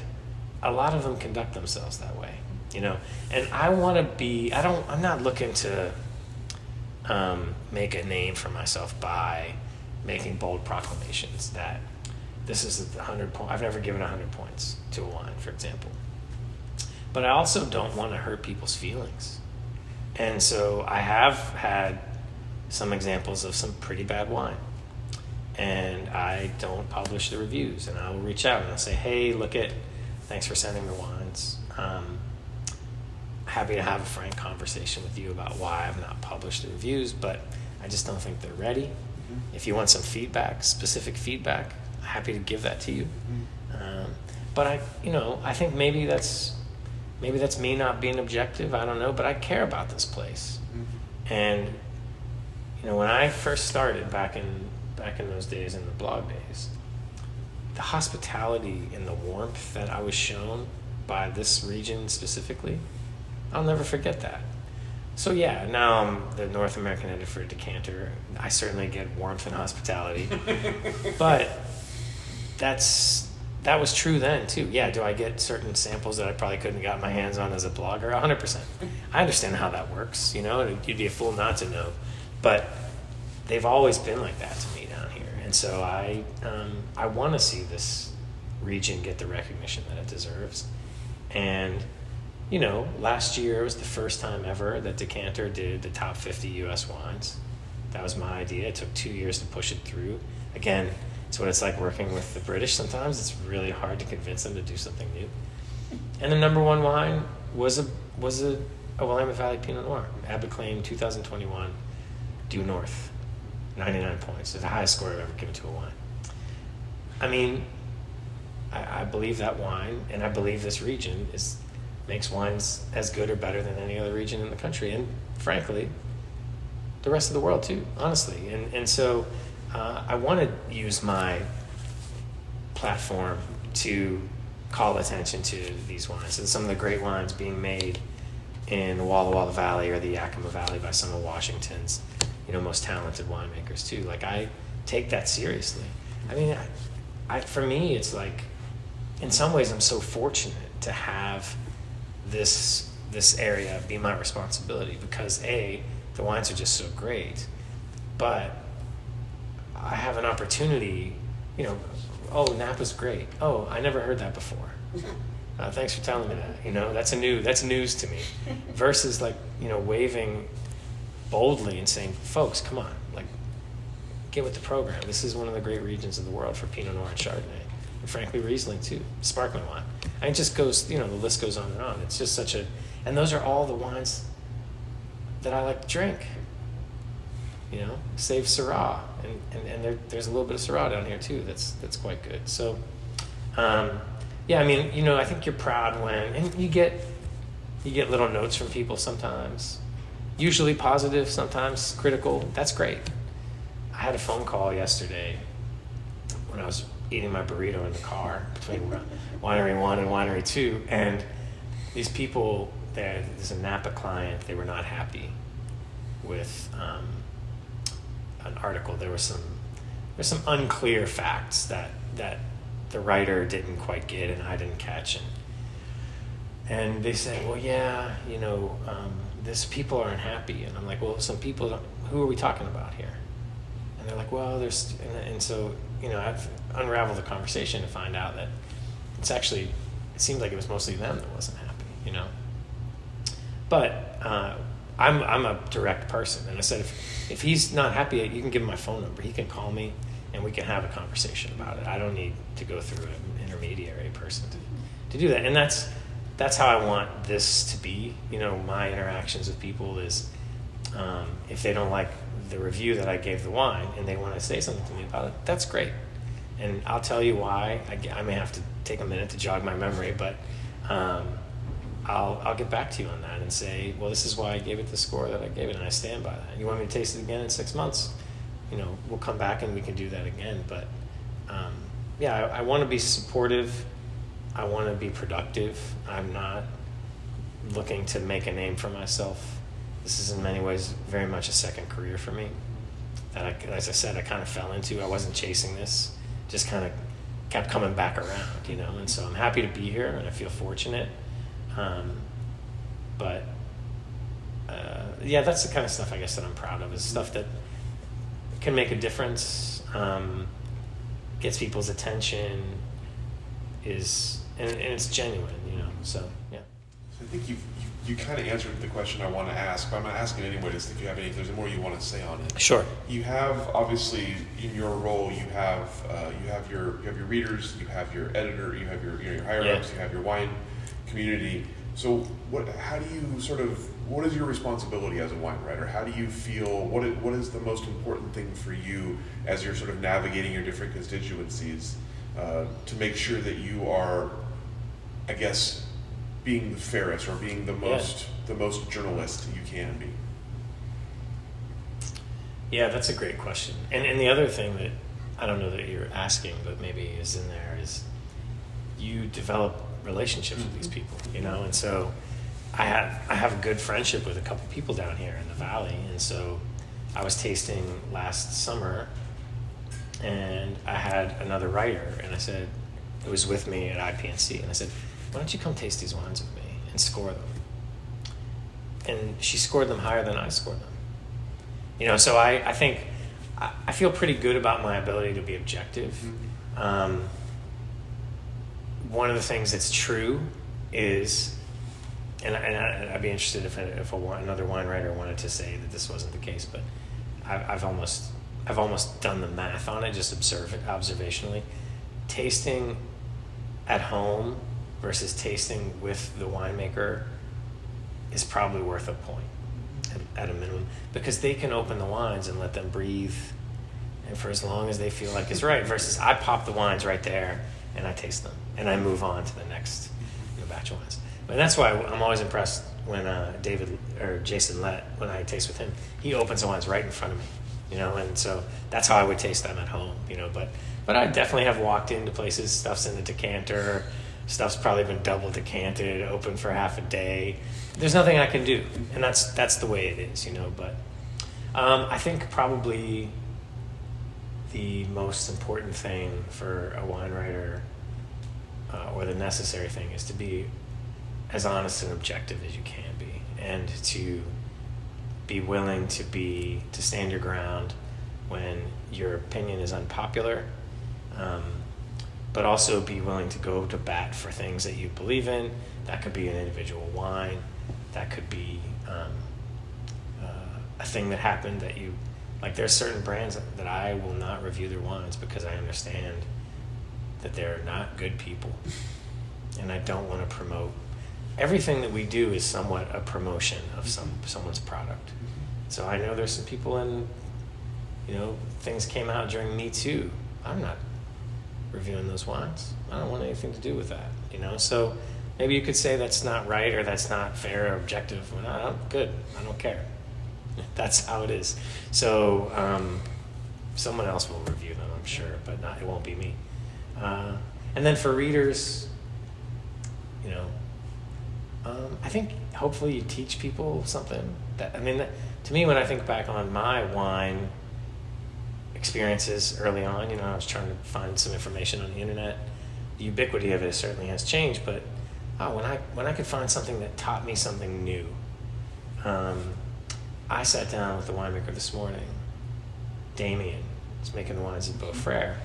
[SPEAKER 2] a lot of them conduct themselves that way, you know. And I want to be. I'm not looking to make a name for myself by making bold proclamations that this is 100 points. I've never given 100 points to a wine, for example. But I also don't want to hurt people's feelings. And so I have had some examples of some pretty bad wine. And I don't publish the reviews. And I will reach out and I'll say, hey, thanks for sending the wines. Happy to have a frank conversation with you about why I've not published the reviews, but I just don't think they're ready. Mm-hmm. If you want some feedback, specific feedback, I'm happy to give that to you. Mm-hmm. But I think maybe that's me not being objective. I don't know, but I care about this place. Mm-hmm. And you know, when I first started back in those days, in the blog days, the hospitality and the warmth that I was shown by this region specifically, I'll never forget that. So yeah, now I'm the North American editor for Decanter. I certainly get warmth and hospitality, but that was true then too. Yeah, do I get certain samples that I probably couldn't have got my hands on as a blogger? 100%. I understand how that works. You know, you'd be a fool not to know, but they've always been like that to me down here, and so I want to see this region get the recognition that it deserves. And you know, last year was the first time ever that Decanter did the top 50 U.S. wines. That was my idea. It took 2 years to push it through. Again, it's what it's like working with the British sometimes. It's really hard to convince them to do something new. And the number one wine was a Willamette Valley Pinot Noir, Abbott Claim 2021, due north, 99 points. It's the highest score I've ever given to a wine. I mean, I believe that wine, and I believe this region makes wines as good or better than any other region in the country, and frankly, the rest of the world too, honestly. And so I want to use my platform to call attention to these wines and some of the great wines being made in the Walla Walla Valley or the Yakima Valley by some of Washington's, you know, most talented winemakers too. Like, I take that seriously. I mean, for me, it's like, in some ways, I'm so fortunate to have this area be my responsibility because the wines are just so great, but I have an opportunity, you know, Napa's great. Oh, I never heard that before. Thanks for telling me that. You know, that's news to me. Versus, like, you know, waving boldly and saying, folks, come on, like, get with the program. This is one of the great regions of the world for Pinot Noir and Chardonnay. And frankly, Riesling too, sparkling wine. And it just goes, you know, the list goes on and on. It's just and those are all the wines that I like to drink. You know, save Syrah, and there's a little bit of Syrah down here too. That's quite good. So, yeah, I mean, you know, I think you're proud and you get little notes from people sometimes, usually positive, sometimes critical. That's great. I had a phone call yesterday when I was eating my burrito in the car between Winery 1 and Winery 2, and these people, there's a Napa client, they were not happy with an article. There's some unclear facts that the writer didn't quite get and I didn't catch, and they say, well, yeah, you know, this people aren't happy, and I'm like, well, some people who are we talking about here? And they're like, well, and so, you know, I've unraveled the conversation to find out that it seemed like it was mostly them that wasn't happy, you know. But I'm a direct person, and I said, if he's not happy, you can give him my phone number. He can call me, and we can have a conversation about it. I don't need to go through an intermediary person to do that. And that's how I want this to be. You know, my interactions with people is, if they don't like the review that I gave the wine and they want to say something to me about it, that's great. And I'll tell you why. I may have to take a minute to jog my memory, but I'll get back to you on that and say, well, this is why I gave it the score that I gave it, and I stand by that. And you want me to taste it again in 6 months? We'll come back and we can do that again. But I want to be supportive. I want to be productive. I'm not looking to make a name for myself. This is in many ways very much a second career for me that, as I said, I kind of fell into. I wasn't chasing this, just kind of kept coming back around, and so I'm happy to be here and I feel fortunate. That's the kind of stuff I guess that I'm proud of, is stuff that can make a difference, gets people's attention, and it's genuine, so yeah.
[SPEAKER 1] So I think you kind of answered the question I want to ask, but I'm going to ask it anyway, just if there's more you want to say on it.
[SPEAKER 2] Sure.
[SPEAKER 1] You have, obviously, in your role, you have your readers, you have your editor, you have your higher ups, you have your wine community. So what is your responsibility as a wine writer? How do you feel, what is the most important thing for you as you're sort of navigating your different constituencies to make sure that you are, I guess, being the fairest or being the most journalist you can be?
[SPEAKER 2] Yeah, that's a great question. And the other thing that I don't know that you're asking, but maybe is in there, is you develop relationships with these people, and so I have a good friendship with a couple people down here in the valley. And so I was tasting last summer and I had another writer, and I said, it was with me at IPNC, and I said, why don't you come taste these wines with me and score them? And she scored them higher than I scored them. So I think I feel pretty good about my ability to be objective. One of the things that's true is, and I'd be interested if another wine writer wanted to say that this wasn't the case, but I've almost done the math on it, just observationally. Tasting at home versus tasting with the winemaker is probably worth a point at a minimum, because they can open the wines and let them breathe, and for as long as they feel like it's right, versus I pop the wines right there and I taste them and I move on to the next batch of wines. And that's why I'm always impressed when Jason Lett, when I taste with him, he opens the wines right in front of me, and so that's how I would taste them at home, but I definitely have walked into places, stuff's in a decanter, stuff's probably been double decanted, open for half a day. There's nothing I can do, and that's the way it is, but I think probably the most important thing for a wine writer, or the necessary thing, is to be as honest and objective as you can be, and to be willing to stand your ground when your opinion is unpopular, but also be willing to go to bat for things that you believe in. That could be an individual wine, that could be a thing that happened that you like. There's certain brands that I will not review their wines because I understand that they're not good people, and I don't want to promote. Everything that we do is somewhat a promotion of someone's product. So I know there's some people things came out during Me Too. I'm not reviewing those wines. I don't want anything to do with that, So maybe you could say that's not right, or that's not fair or objective. Well, good. I don't care. That's how it is. So someone else will review them, I'm sure, but it won't be me. And then for readers, I think hopefully you teach people something. To me, when I think back on my wine experiences early on, I was trying to find some information on the internet. The ubiquity of it certainly has changed, but when I could find something that taught me something new, I sat down with the winemaker this morning, Damien. He's making the wines at Beaufrere,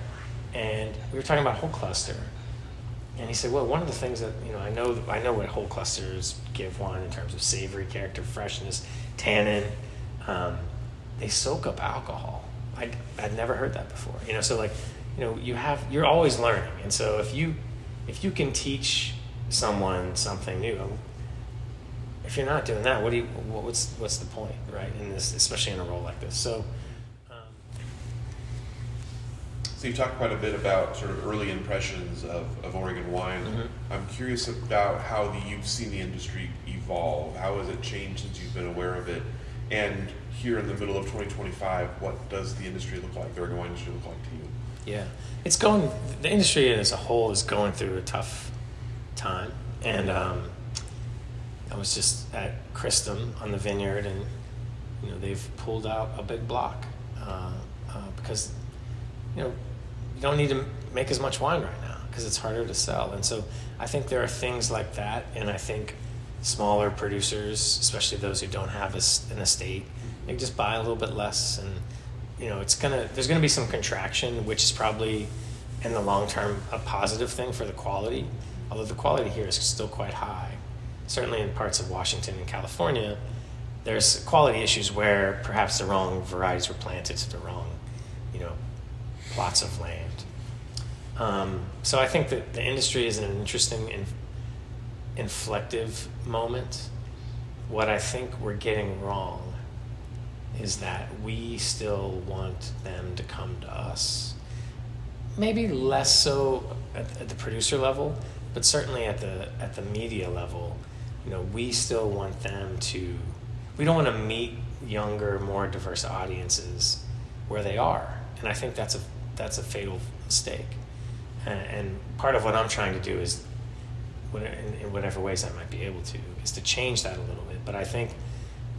[SPEAKER 2] and we were talking about whole cluster. And he said, well, one of the things that, I know what whole clusters give wine in terms of savory character, freshness, tannin. They soak up alcohol. I'd never heard that before. You're always learning. And so if you can teach someone something new, if you're not doing that, what's the point, right? In this, especially in a role like this. So
[SPEAKER 1] So you talked quite a bit about sort of early impressions of Oregon wine.
[SPEAKER 2] Mm-hmm.
[SPEAKER 1] I'm curious about how you've seen the industry evolve. How has it changed since you've been aware of it? And here in the middle of 2025, what does the industry look like, the Oregon wine industry look like to you?
[SPEAKER 2] Yeah, the industry as a whole is going through a tough time. And I was just at Christum on the vineyard, and they've pulled out a big block because you don't need to make as much wine right now because it's harder to sell. And so I think there are things like that, and I think smaller producers, especially those who don't have an estate, they just buy a little bit less, and there's gonna be some contraction, which is probably in the long term a positive thing for the quality, although the quality here is still quite high. Certainly in parts of Washington and California, there's quality issues where perhaps the wrong varieties were planted to the wrong, plots of land. So I think that the industry is in an interesting inflective moment. What I think we're getting wrong is that we still want them to come to us. Maybe less so at the producer level, but certainly at the media level. We still want them to. We don't want to meet younger, more diverse audiences where they are, and I think that's a fatal mistake. And part of what I'm trying to do is, in whatever ways I might be able to, is to change that a little bit. But I think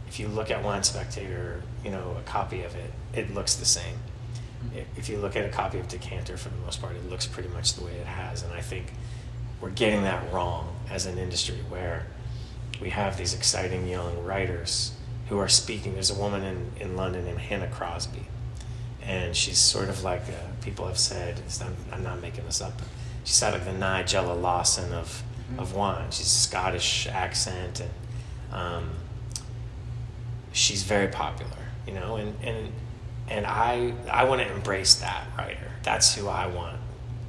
[SPEAKER 2] if you look at Wine Spectator, a copy of it, it looks the same. If you look at a copy of Decanter, for the most part, it looks pretty much the way it has. And I think we're getting that wrong as an industry, where we have these exciting young writers who are speaking. There's a woman in London named Hannah Crosby, and she's sort of like, people have said, I'm not making this up, but she's sort of the Nigella Lawson of wine. She's Scottish accent, and she's very popular, and I want to embrace that writer. That's who I want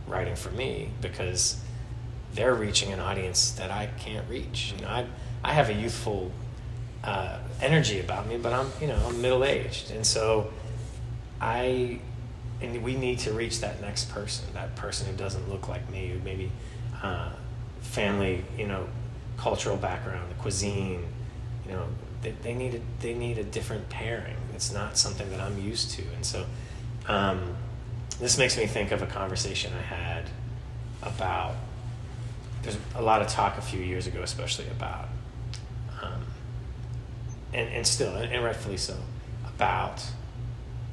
[SPEAKER 2] writing for me, because they're reaching an audience that I can't reach. I have a youthful energy about me, but I'm middle-aged, and so we need to reach that next person, that person who doesn't look like me, who maybe family, cultural background, the cuisine, they need a different pairing. It's not something that I'm used to, and so this makes me think of a conversation I had about. There's a lot of talk a few years ago, especially about, and rightfully so, about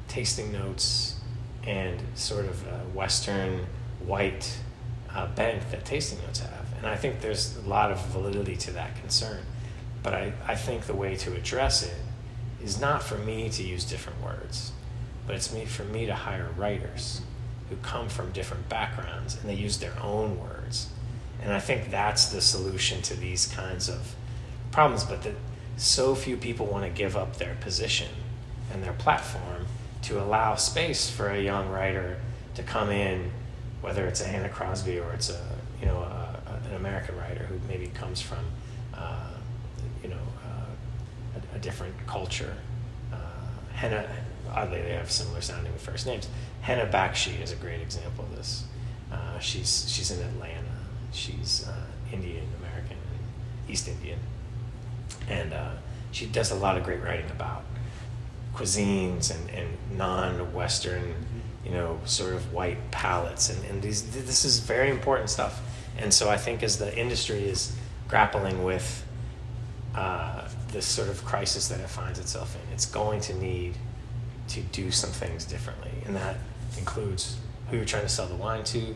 [SPEAKER 2] tasting notes and sort of a Western white bent that tasting notes have. And I think there's a lot of validity to that concern. But I think the way to address it is not for me to use different words, but it's for me to hire writers who come from different backgrounds, and they use their own words. And I think that's the solution to these kinds of problems, but that so few people want to give up their position and their platform to allow space for a young writer to come in, whether it's a Hannah Crosby or it's an American writer who maybe comes from a different culture. Henna, oddly, they have similar sounding first names. Henna Bakshi is a great example of this. She's in Atlanta. She's Indian American, East Indian, and she does a lot of great writing about cuisines and non-Western, sort of white palates, and this is very important stuff. And so I think as the industry is grappling with this sort of crisis that it finds itself in, it's going to need to do some things differently, and that includes who you're trying to sell the wine to,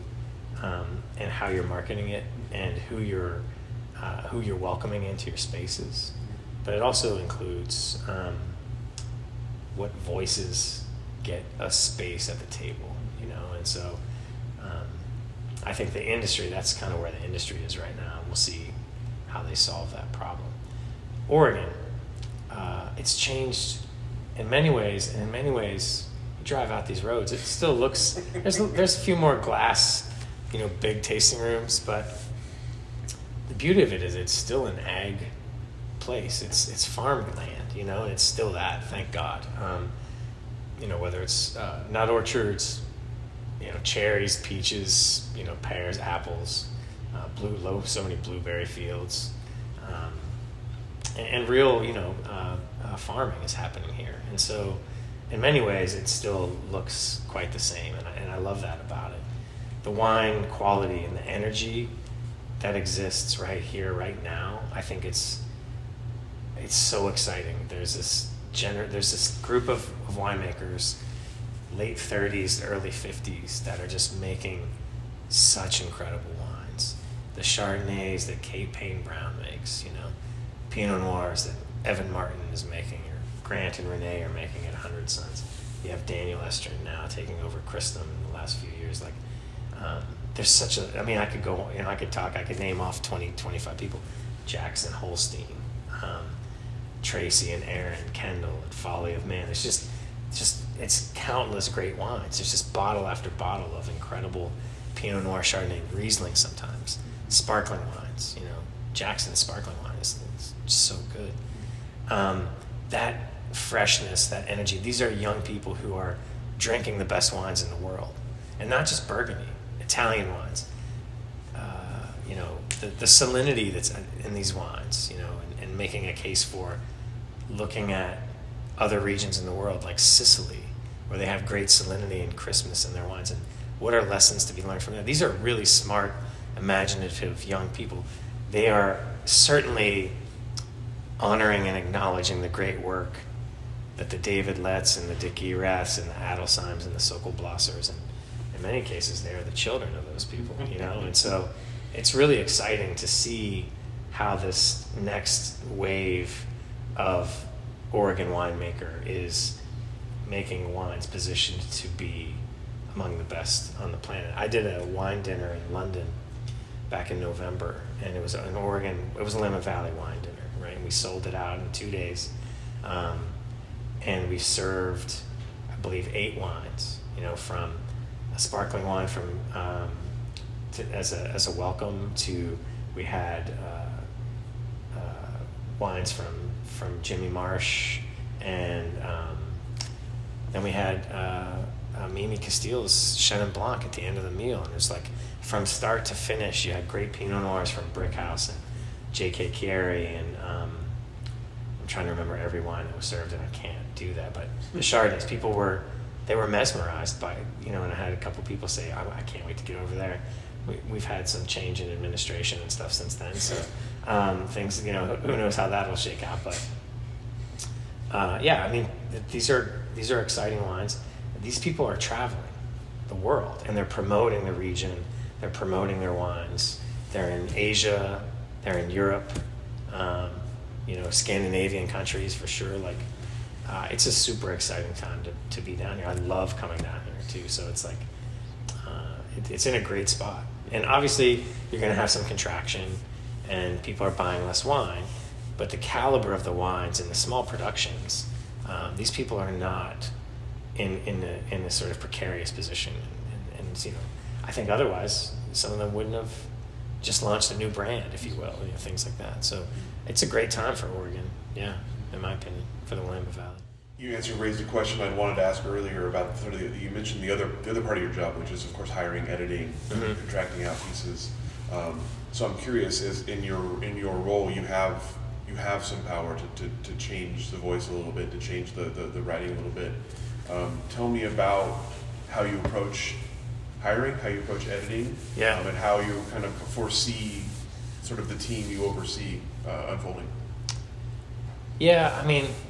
[SPEAKER 2] and how you're marketing it, and who you're welcoming into your spaces. But it also includes what voices get a space at the table, and so I think the industry, that's kind of where the industry is right now. We'll see how they solve that problem. Oregon, it's changed in many ways, and in many ways, you drive out these roads, it still looks, there's a few more glass, big tasting rooms, but the beauty of it is it's still an ag place. It's farmland, and it's still that, thank God. Whether it's nut orchards, cherries, peaches, pears, apples, so many blueberry fields, and real, farming is happening here. And so, in many ways, it still looks quite the same, and I love that about it. The wine quality and the energy that exists right here, right now, I think it's so exciting. There's this group of winemakers, late 30s, early 50s, that are just making such incredible wines. The Chardonnays that Kate Payne Brown makes, Pinot Noirs that Evan Martin is making, or Grant and Renee are making at 100 Sons. You have Daniel Estrin now taking over Christum in the last few years. There's I could name off 20, 25 people. Jackson Holstein, Tracy and Aaron Kendall and Folly of Man. It's just it's countless great wines. There's just bottle after bottle of incredible Pinot Noir, Chardonnay, Riesling sometimes, sparkling wines. Jackson's sparkling wine is just so good. That freshness, that energy. These are young people who are drinking the best wines in the world, and not just Burgundy, Italian wines. The salinity that's in these wines, and making a case for looking at other regions in the world like Sicily, where they have great salinity and crispness in their wines, and what are lessons to be learned from that? These are really smart, imaginative young people. They are certainly honoring and acknowledging the great work that the David Letts and the Dick Eraths and the Adelsheims and the Sokol Blossers, and in many cases they are the children of those people, and so it's really exciting to see how this next wave of Oregon winemaker is making wines positioned to be among the best on the planet. I did a wine dinner in London back in November, and it was an Oregon, it was a Lemon Valley wine dinner, right? And we sold it out in 2 days. And we served, I believe, 8 wines, from a sparkling wine as a welcome to, we had wines from Jimmy Marsh, and then we had Mimi Castille's Chenin Blanc at the end of the meal, and it was like from start to finish. You had great Pinot Noirs from Brickhouse and J.K. Chieri, and I'm trying to remember every wine that was served, and I can't do that. But the Chardonnays, people were mesmerized by, and I had a couple people say, I can't wait to get over there. We've had some change in administration and stuff since then, so things, who knows how that'll shake out. But these are exciting wines. These people are traveling the world, and they're promoting the region. They're promoting their wines. They're in Asia. They're in Europe. Scandinavian countries for sure. It's a super exciting time to be down here. I love coming down here too. So it's it's in a great spot. And obviously you're going to have some contraction, and people are buying less wine. But the caliber of the wines and the small productions, these people are not in a sort of precarious position. And I think otherwise some of them wouldn't have just launched a new brand, if you will, things like that. So it's a great time for Oregon, in my opinion, for the Willamette Valley.
[SPEAKER 1] You raised a question I wanted to ask earlier about you mentioned the other part of your job, which is of course hiring, editing, contracting out pieces. So I'm curious, is in your role you have some power to change the voice a little bit, to change the writing a little bit. Tell me about how you approach hiring, how you approach editing, and how you kind of foresee sort of the team you oversee unfolding.
[SPEAKER 2] Yeah,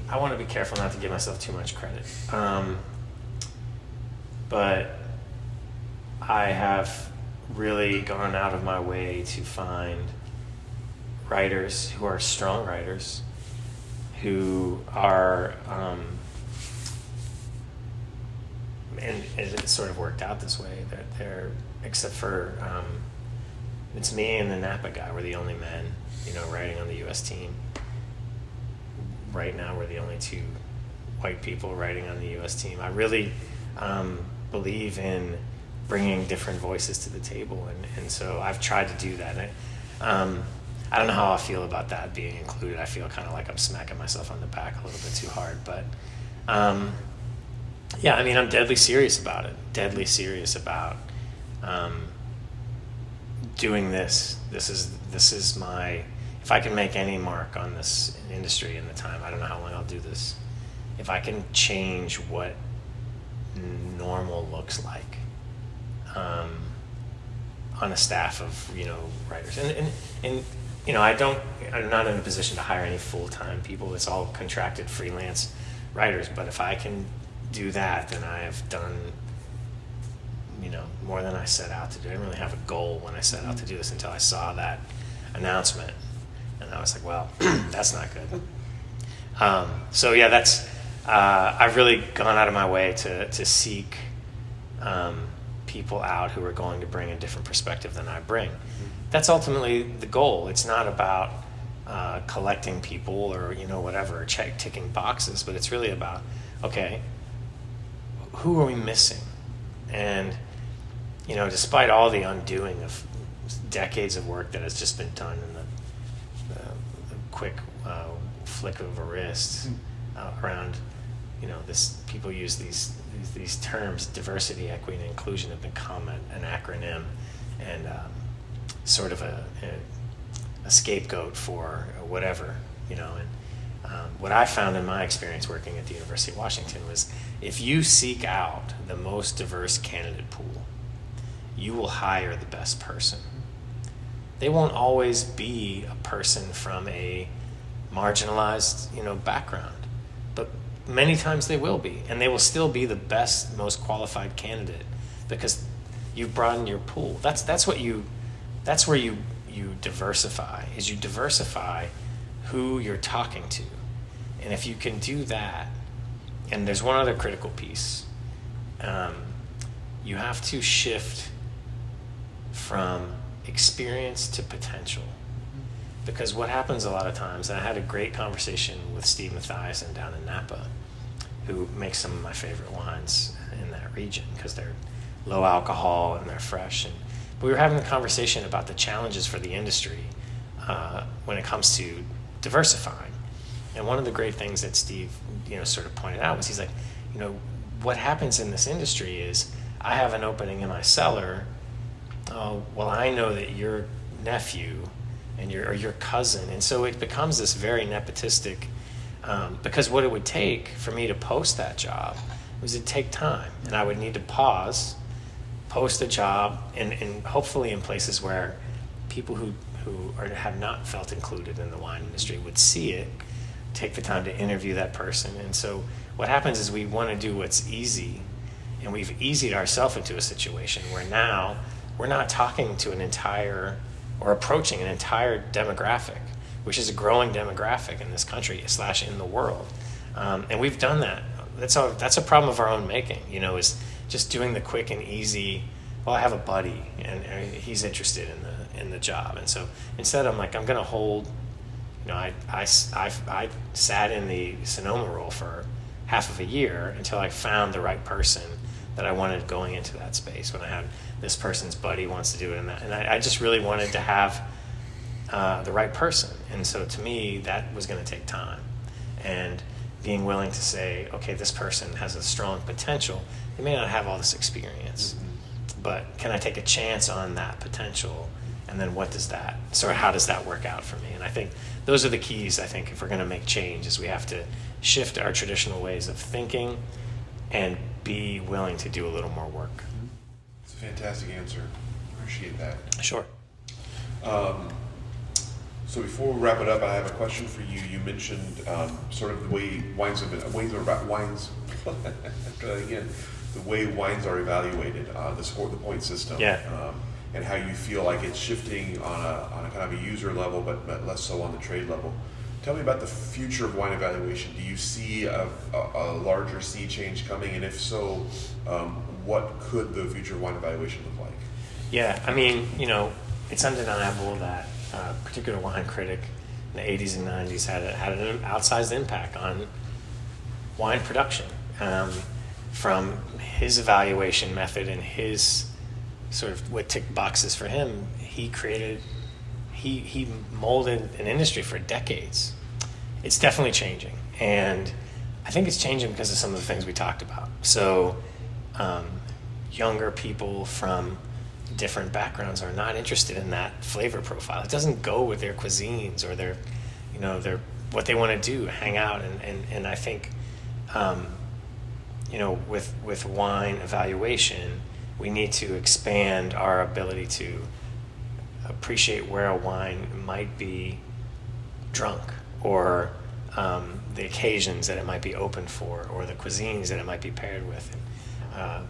[SPEAKER 2] I want to be careful not to give myself too much credit. But I have really gone out of my way to find writers who are strong writers, who are, and it sort of worked out this way, that they're, except for, it's me and the Napa guy, we're the only men, writing on the U.S. team. Right now, we're the only 2 white people writing on the U.S. team. I really believe in bringing different voices to the table, and so I've tried to do that. I don't know how I feel about that being included. I feel kind of like I'm smacking myself on the back a little bit too hard, but Yeah, I mean, I'm deadly serious about it. Deadly serious about doing this. This is my. If I can make any mark on this industry in the time, I don't know how long I'll do this. If I can change what normal looks like on a staff of writers, and I'm not in a position to hire any full-time people. It's all contracted freelance writers. But if I can do that, then I have done more than I set out to do. I didn't really have a goal when I set out to do this until I saw that announcement, and I was like, well, that's not good. So yeah, that's I've really gone out of my way to seek people out who are going to bring a different perspective than I bring. That's ultimately the goal. It's not about collecting people or whatever, ticking boxes, but it's really about, okay, who are we missing? And despite all the undoing of decades of work that has just been done in the quick flick of a wrist around, this, people use these terms, diversity, equity, and inclusion have become an acronym and sort of a scapegoat for whatever, and what I found in my experience working at the University of Washington was, if you seek out the most diverse candidate pool, you will hire the best person. They won't always be a person from a marginalized, background, but many times they will be, and they will still be the best, most qualified candidate because you've broadened your pool. That's where you diversify. Is you diversify who you're talking to, and if you can do that, and there's one other critical piece, you have to shift from experience to potential. Because what happens a lot of times, and I had a great conversation with Steve Mathiasen down in Napa, who makes some of my favorite wines in that region because they're low alcohol and they're fresh. And we were having a conversation about the challenges for the industry when it comes to diversifying. And one of the great things that Steve, sort of pointed out was, he's like, what happens in this industry is, I have an opening in my cellar. Oh, well, I know that your nephew and your cousin, and so it becomes this very nepotistic. Because what it would take for me to post that job was it'd take time, and I would need to pause, post a job, and hopefully in places where people who have not felt included in the wine industry would see it, take the time to interview that person. And so what happens is we want to do what's easy, and we've easied ourselves into a situation where now we're not talking to an entire or approaching an entire demographic, which is a growing demographic in this country / in the world. And we've done that. That's a problem of our own making, is just doing the quick and easy. Well, I have a buddy and he's interested in the job. And so instead I'm like, I'm going to hold, I sat in the Sonoma role for half of a year until I found the right person that I wanted going into that space. When I had this person's buddy wants to do it, and I just really wanted to have the right person. And so to me, that was going to take time, and being willing to say, okay, this person has a strong potential. They may not have all this experience, but can I take a chance on that potential? And then how does that work out for me? And I think those are the keys. I think if we're going to make change, is we have to shift our traditional ways of thinking and be willing to do a little more work.
[SPEAKER 1] It's a fantastic answer. Appreciate that.
[SPEAKER 2] Sure.
[SPEAKER 1] So before we wrap it up, I have a question for you. You mentioned sort of the way wines have been, the way wines are evaluated, the point system, and how you feel like it's shifting on a kind of a user level, but less so on the trade level. Tell me about the future of wine evaluation. Do you see a larger sea change coming, and if so, what could the future of wine evaluation look like?
[SPEAKER 2] Yeah, I mean, it's undeniable that a particular wine critic in the 80s and 90s had an outsized impact on wine production. From his evaluation method and his sort of what ticked boxes for him, he molded an industry for decades. It's definitely changing, and I think it's changing because of some of the things we talked about. So younger people from different backgrounds are not interested in that flavor profile. It doesn't go with their cuisines or their what they want to do, hang out. And I think, with wine evaluation, we need to expand our ability to appreciate where a wine might be drunk, or the occasions that it might be open for, or the cuisines that it might be paired with. And,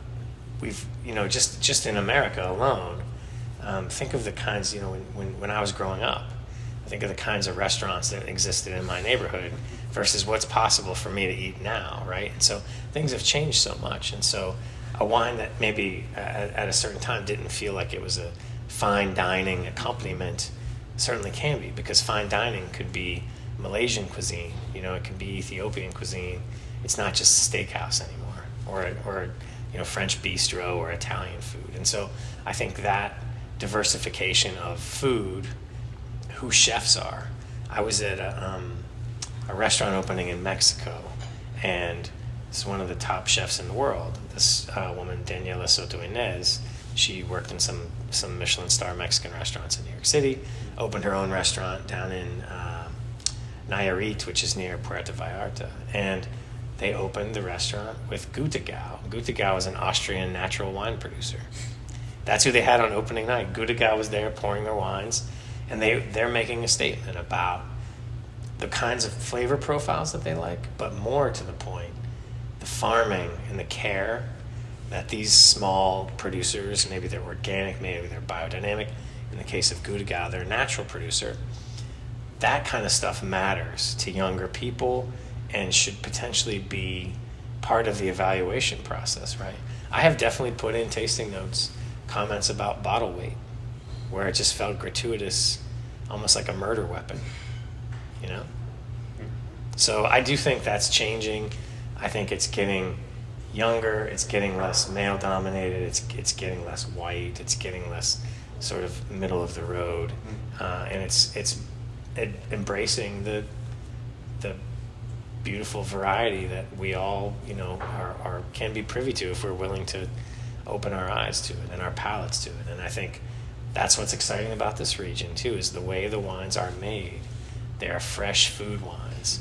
[SPEAKER 2] we've, just in America alone, think of the kinds, when I was growing up, I think of the kinds of restaurants that existed in my neighborhood versus what's possible for me to eat now, right? And so things have changed so much. And so a wine that maybe at a certain time didn't feel like it was a fine dining accompaniment certainly can be, because fine dining could be Malaysian cuisine, it could be Ethiopian cuisine. It's not just a steakhouse anymore, or French bistro or Italian food. And so I think that diversification of food, who chefs are. I was at a restaurant opening in Mexico, and it's one of the top chefs in the world. This woman, Daniela Soto Inez, she worked in some Michelin star Mexican restaurants in New York City, opened her own restaurant down in Nayarit, which is near Puerto Vallarta. And they opened the restaurant with Gütegau. Gütegau is an Austrian natural wine producer. That's who they had on opening night. Gütegau was there pouring their wines, and they're making a statement about the kinds of flavor profiles that they like, but more to the point, the farming and the care that these small producers, maybe they're organic, maybe they're biodynamic. In the case of Gütegau, they're a natural producer. That kind of stuff matters to younger people and should potentially be part of the evaluation process, right? I have definitely put in tasting notes comments about bottle weight, where it just felt gratuitous, almost like a murder weapon, So I do think that's changing. I think it's getting younger, it's getting less male-dominated, it's getting less white, it's getting less sort of middle of the road, and it's embracing the beautiful variety that we all, are can be privy to if we're willing to open our eyes to it and our palates to it. And I think that's what's exciting about this region too, is the way the wines are made. They are fresh food wines.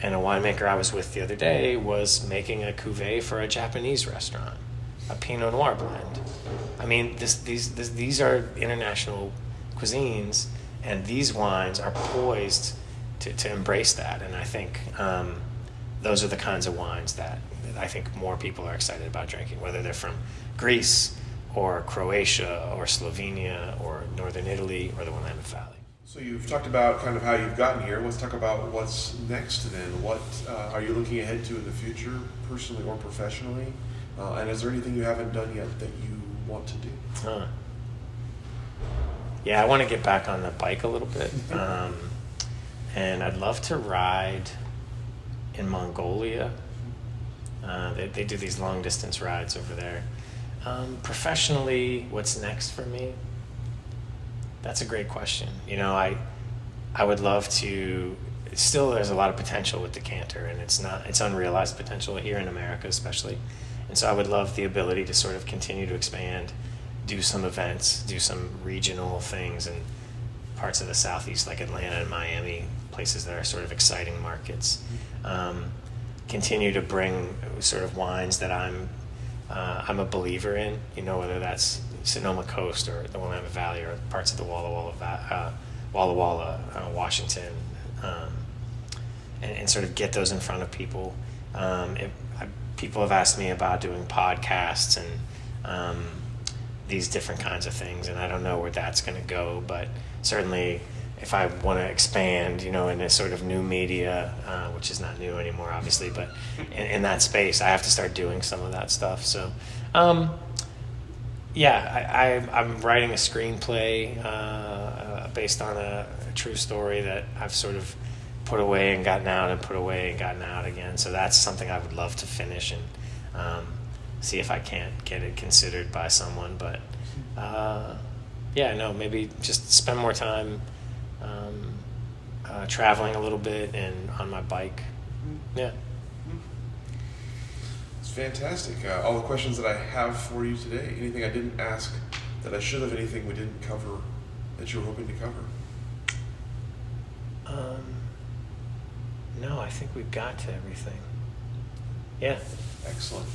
[SPEAKER 2] And a winemaker I was with the other day was making a cuvee for a Japanese restaurant, a Pinot Noir blend. I mean, these are international cuisines, and these wines are poised to embrace that. And I think those are the kinds of wines that I think more people are excited about drinking, whether they're from Greece or Croatia or Slovenia or Northern Italy or the Willamette Valley.
[SPEAKER 1] So you've talked about kind of how you've gotten here. Let's talk about what's next then. What are you looking ahead to in the future, personally or professionally? And is there anything you haven't done yet that you want to do?
[SPEAKER 2] Yeah, I want to get back on the bike a little bit. And I'd love to ride in Mongolia. They do these long distance rides over there. Professionally, what's next for me? That's a great question. I would love to. Still, there's a lot of potential with Decanter, and it's unrealized potential here in America, especially. And so I would love the ability to sort of continue to expand, do some events, do some regional things in parts of the Southeast, like Atlanta and Miami, places that are sort of exciting markets. Continue to bring sort of wines that I'm a believer in, whether that's Sonoma Coast or the Willamette Valley or parts of the Walla Walla, Washington, and sort of get those in front of people. People have asked me about doing podcasts and these different kinds of things, and I don't know where that's going to go, but certainly if I want to expand, in a sort of new media, which is not new anymore, obviously, but in that space, I have to start doing some of that stuff. So, I'm writing a screenplay based on a true story that I've sort of put away and gotten out and put away and gotten out again. So that's something I would love to finish and see if I can't get it considered by someone. But maybe just spend more time traveling a little bit and on my bike, Yeah.
[SPEAKER 1] It's fantastic. All the questions that I have for you today. Anything I didn't ask that I should have? Anything we didn't cover that you were hoping to cover?
[SPEAKER 2] No, I think we got to everything. Yeah.
[SPEAKER 1] Excellent.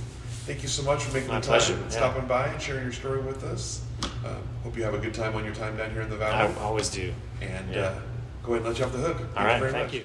[SPEAKER 1] Thank you so much for making
[SPEAKER 2] My
[SPEAKER 1] the time,
[SPEAKER 2] pleasure,
[SPEAKER 1] and
[SPEAKER 2] yeah.
[SPEAKER 1] stopping by and sharing your story with us. Hope you have a good time on your time down here in the
[SPEAKER 2] I
[SPEAKER 1] Valley.
[SPEAKER 2] always do.
[SPEAKER 1] And
[SPEAKER 2] Yeah.
[SPEAKER 1] go ahead and let you off the hook.
[SPEAKER 2] All right.
[SPEAKER 1] very
[SPEAKER 2] Thank
[SPEAKER 1] much.
[SPEAKER 2] you.